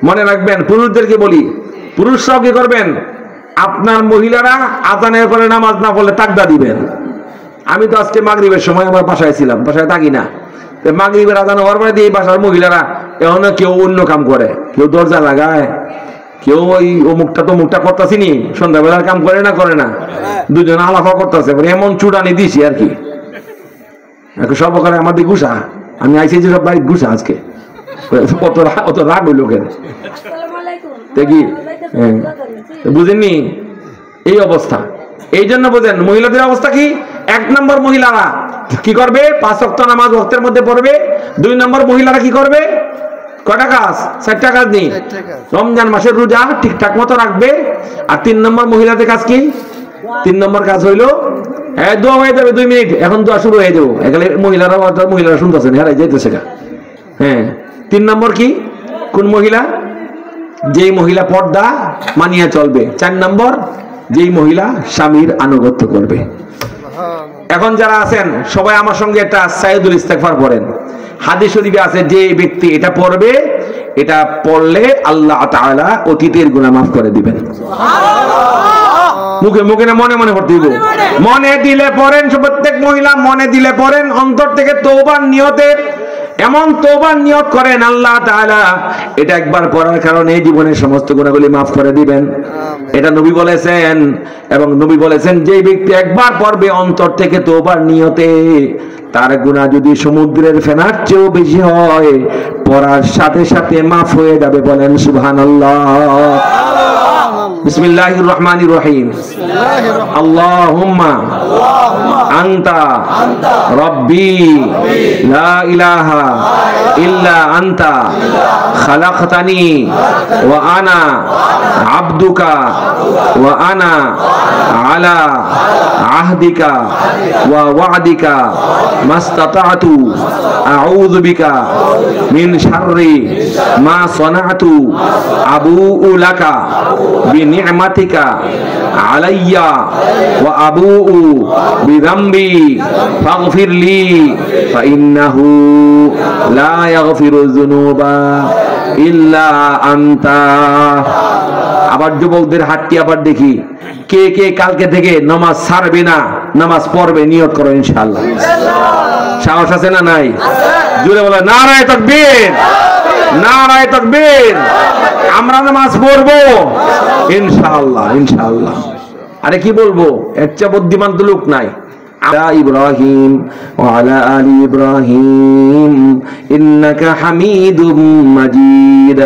মনে রাখবেন, পুরুষদেরকে বলি, পুরুষরাও কি করবেন? আপনার মহিলারা আজানের পরে নামাজ না পড়লে তাকদা দিবেন। আমি তো আজকে মাগরিবের সময় আমার বাসায় ছিলাম, বাসায় থাকি না। মাগরিবের আজান হওয়ার পরে দিয়ে বাসার মহিলারা এখন কেউ অন্য কাম করে, কেউ দরজা লাগায়, কেউ ওই অমুকটা তমুকটা করতেছি নি, সন্ধ্যাবেলার কাম করে না, দুজন আলাফা করতেছে। এমন চুড়ানি দিছি আর কি, সব করে আমাদের গুসা। আমি আইসি যে সব বাড়ি গুসা আজকে, অত রাগ হইল কেন? দেখি বুঝেননি এই অবস্থা। এই জন্য বোঝেন মহিলাদের অবস্থা কি। 1 নম্বর, মহিলারা কি করবে? 5 ওয়াক্ত নামাজ ওয়াক্তের মধ্যে পড়বে। 2 নম্বর, মহিলারা কি করবে? কয়টা কাজ? 4টা কাজ নেই। রমজান মাসের রোজা ঠিকঠাক মতো রাখবে। আর 3 নম্বর মহিলাদের কাজ কি? 3 নম্বর কাজ হইলো দোয়া হয়ে যাবে 2 মিনিট, এখন দোয়া শুরু হয়ে যাবো। এখানে মহিলারা শুনতেছেন, হ্যাঁ যাইতেছে গা। হ্যাঁ, 3 নম্বর কি? কোন মহিলা? যেই মহিলা পর্দা মানিয়ে চলবে। 4 নম্বর, যেই মহিলা স্বামীর আনুগত্য করবে। এখন যারা আছেন সবাই আমার সঙ্গে একটা সাইয়্যিদুল ইস্তিগফার পড়েন। হাদিস শরীফে আছে যে ব্যক্তি এটা পড়বে, এটা পড়লে আল্লাহ তাআলা অতীতের গুনাহ মাফ করে দিবেন। মুখে মুখে না মনে মনে পড়তে দিব? মনে দিলে পড়েন, প্রত্যেক মহিলা মনে দিলে পড়েন, অন্তর থেকে তওবার নিয়তে এমন তওবার নিয়ত করেন আল্লাহ তাআলা এটা একবার পড়ার কারণে জীবনের সমস্ত গুনাহগুলি মাফ করে দিবেন। এটা নবী বলেছেন, এবং নবী বলেছেন যে ব্যক্তি একবার পড়বে অন্তর থেকে তওবার নিয়তে, তার গুনাহ যদি সমুদ্রের ফেনার চেয়েও বেশি হয় পড়ার সাথে সাথে মাফ হয়ে যাবে। বলেন সুবহানাল্লাহ। বিসমিল্লাহির রহমানির রহিম। আল্লাহুম্মা আনতা রাব্বি লা ইলাহা ইল্লা আনতা খালাকতানি ওয়া আনা আবদুকা ওয়া আনা আলা আহদিকা ওয়া ওয়া'দিকা মাস্তাতা'তু আউযু বিকা মিন শাররি মা সানা'তু আবুউ লাকা বিনি'মাতিকা আলাইয়া ওয়া আবুউ বিযামবি ফাগফিরলি ফাইন্নাহু লা ইয়াগফিরুয যুনুবা ইল্লা আনতা। আবার যুবকদের হাতটি আবার দেখি, কে কে কালকে থেকে নামাজ ছাড়বে না, নামাজ পড়বে, নিয়ত করো ইনশাআল্লাহ। সাহস আছে না নাই? জোরে বলো নারায়ে তাকবীর, নারায়ে তাকবীর। আমরা নামাজ পড়বো ইনশাআল্লাহ, ইনশাআল্লাহ। আরে কি বলবো, এর চেয়ে বুদ্ধিমান তো লোক নাই। على إبراهيم وعلى آل إبراهيم إنك حميد مجيد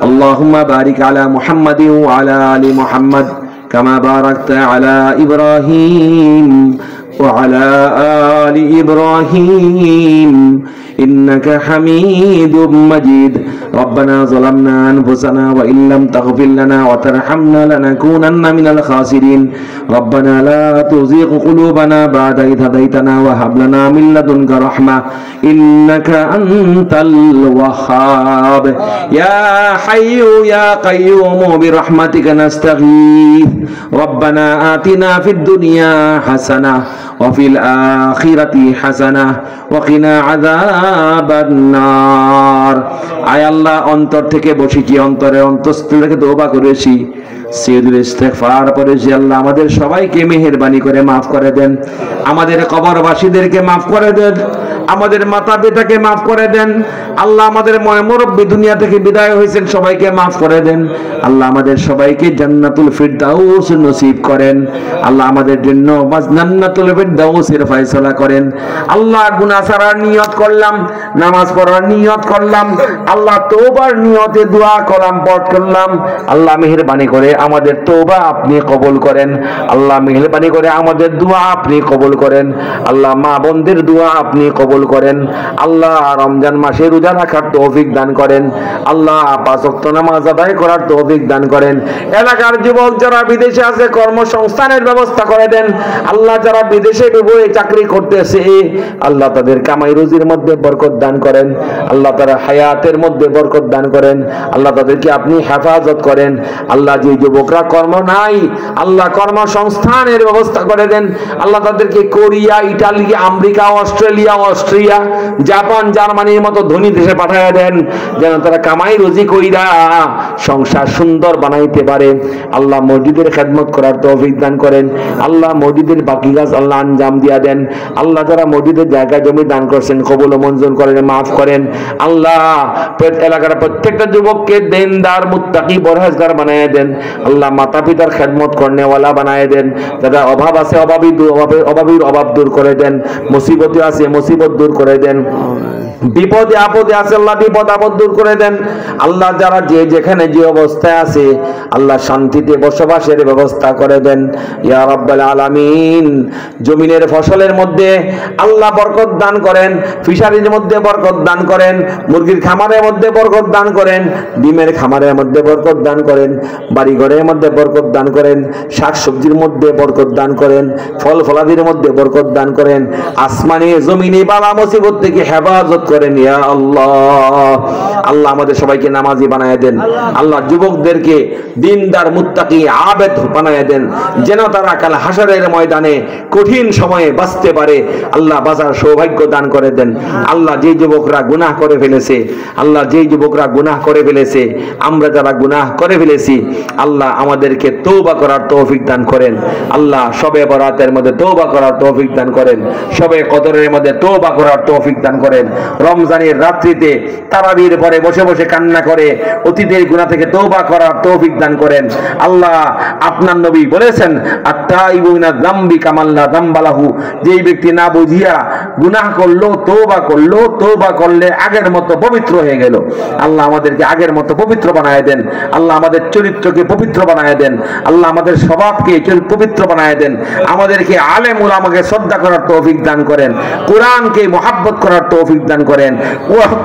اللهم بارك على محمد وعلى آل محمد كما باركت على إبراهيم وعلى آل إبراهيم إنك حميد مجيد ربنا ظلمنا أنفسنا وإن لم تغفر لنا وترحمنا لنكونن من الخاسرين ربنا لا تزغ قلوبنا بعد إذ هديتنا وهب لنا من لدنك رحمة إنك أنت الوهاب يا حي يا قيوم برحمتك نستغيث ربنا آتنا في الدنيا حسنة وفي الآخرة حسنة وقنا عذاب النار আয় আল্লাহ, অন্তর থেকে বসেছি, অন্তরে অন্তঃস্থল থেকে তওবা করেছি, সাইয়্যিদুল ইস্তিগফার পড়েছি। আল্লাহ আমাদের সবাইকে মেহেরবানি করে মাফ করে দেন, আমাদের কবরবাসীদেরকে মাফ করে দেন, আমাদের মাতা পিতাকে মাফ করে দেন। আল্লাহ আমাদের মুরব্বী দুনিয়া থেকে বিদায় হয়েছেন, সবাইকে মাফ করে দেন। আল্লাহ আমাদের সবাইকে জান্নাতুল ফিরদাউস নসিব করেন। আল্লাহ আমাদের জন্য জান্নাতুল ফিরদাউসের ফয়সালা করেন। আল্লাহ গুনাহ ছাড়ার নিয়ত করলাম, নামাজ পড়ার নিয়ত করলাম, আল্লাহ তওবার নিয়তে দোয়া কলাম পাঠ করলাম। আল্লাহ মেহেরবানি করে আমাদের তওবা আপনি কবুল করেন। আল্লাহ মেহেরবানি করে আমাদের দোয়া আপনি কবুল করেন। আল্লাহ মা বোনদের দোয়া আপনি কবুল করেন। আল্লাহ রমজান মাসে রোজা রাখার তৌফিক দান করেন। আল্লাহ পাঁচ ওয়াক্ত নামাজ আদায় করার তৌফিক দান করেন। এলাকার যুবক যারা বিদেশে আছে কর্মসংস্থানের ব্যবস্থা করে দেন। আল্লাহ যারা বিদেশে বিভয়ে চাকরি করতেছে, আল্লাহ তাদের কামাই রুজির মধ্যে বরকত দান করেন। আল্লাহ তারা হায়াতের মধ্যে বরকত দান করেন। আল্লাহ তাদেরকে আপনি হেফাজত করেন। আল্লাহ যে যুবকরা কর্ম নাই, আল্লাহ কর্মসংস্থানের ব্যবস্থা করে দেন। আল্লাহ তাদেরকে Korea, Italy, America, Australia, Austria, Japan, জার্মানির মতো ধনী দেশে পাঠায় দেন, যেন তারা কামাই রুজি কইরা সংসার সুন্দর বানাইতে পারে। আল্লাহ মসজিদের খেদমত করার তৌফিক দান করেন। আল্লাহ মসজিদের বাকি কাজ আল্লাহ আঞ্জাম দিয়া দেন। আল্লাহ যারা মসজিদের জায়গা জমি দান করছেন কবুল ও মঞ্জুর করেন, মাফ করেন। আল্লাহ এলাকার প্রত্যেকটা যুবককে দেনদার, মুত্তাকি, পরহেজগার বানায় দেন। আল্লাহ মাতা পিতার খেদমত করনেওয়ালা বানায় দেন। যারা অভাব আছে অভাবীর অভাব দূর করে দেন। মুসিবতে আছে মুসিবত দূর করে দেন। বিপদে আপদে আছে আল্লাহ বিপদ আপদ দূর করে দেন। আল্লাহ যারা যে যেখানে যে অবস্থায় আছে আল্লাহ শান্তিতে বসবাসের ব্যবস্থা করে দেন ইয়া রাব্বাল আলামিন। জমিনের ফসলের মধ্যে আল্লাহ বরকত দান করেন, ফিশারির মধ্যে বরকত দান করেন, মুরগির খামারের মধ্যে বরকত দান করেন, ডিমের খামারের মধ্যে বরকত দান করেন, বাড়িঘরের মধ্যে বরকত দান করেন, শাক সবজির মধ্যে বরকত দান করেন, ফল ফলাদির মধ্যে বরকত দান করেন। আসমানে জমিনে বালা মুসিবত থেকে হেফাজত হেফাজত করেন ইয়া আল্লাহ। আল্লাহ আমাদের সবাইকে নামাজি বানায় দেন। আল্লাহ যুবকদেরকে দিনদার মুত্তাকি আবেদ বানায় দেন, যেন তারা কাল হাসরের ময়দানে কঠিন সময়ে বাঁচতে পারে। আল্লাহ বাঁচার সৌভাগ্য দান করে দেন। আল্লাহ যেই যুবকরা গুনাহ করে ফেলেছে, আল্লাহ যেই যুবকরা গুনাহ করে ফেলেছে, আমরা যারা গুনাহ করে ফেলেছি, আল্লাহ আমাদেরকে তওবা করার তৌফিক দান করেন। আল্লাহ শবে বরাতের মধ্যে তওবা করার তৌফিক দান করেন, শবে কদরের মধ্যে তওবা করার তৌফিক দান করেন। রমজানের রাত্রিতে তারাবির পরে বসে বসে কান্না করে অতীতের গুনাহ থেকে তওবা করার তৌফিক দান করেন। আল্লাহ আপনার নবী বলেছেন, আত-তাইবু মিনাজ যামবি কামাল্লা যামবালাহু, যেই ব্যক্তি না বুঝিয়া গুনাহ করলো, তওবা করলে আগের মতো পবিত্র হয়ে গেল। আল্লাহ আমাদেরকে আগের মতো পবিত্র বানায় দেন। আল্লাহ আমাদের চরিত্রকে পবিত্র বানায় দেন। আল্লাহ আমাদের স্বভাবকে পবিত্র বানায় দেন। আমাদেরকে আলেম উলামাকে শ্রদ্ধা করার তৌফিক দান করেন, কোরআনকে মহব্বত করার তৌফিক দান করেন,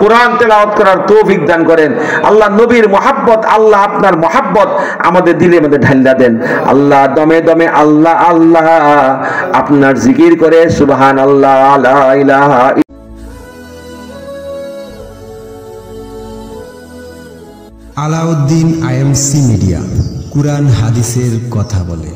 কোরআন তেলাওয়াত করার তৌফিক দান করেন। আল্লাহ নবীর মহব্বত, আল্লাহ আপনার মহব্বত আমাদের দিলের মধ্যে ঢাইলা দেন। আল্লাহ দমে দমে আল্লাহ আল্লাহ আপনার জিকির করে সুবহানাল্লাহ লা ইলাহা। আলাউদ্দিন আইএমসি মিডিয়া, কুরআন হাদিসের কথা বলে।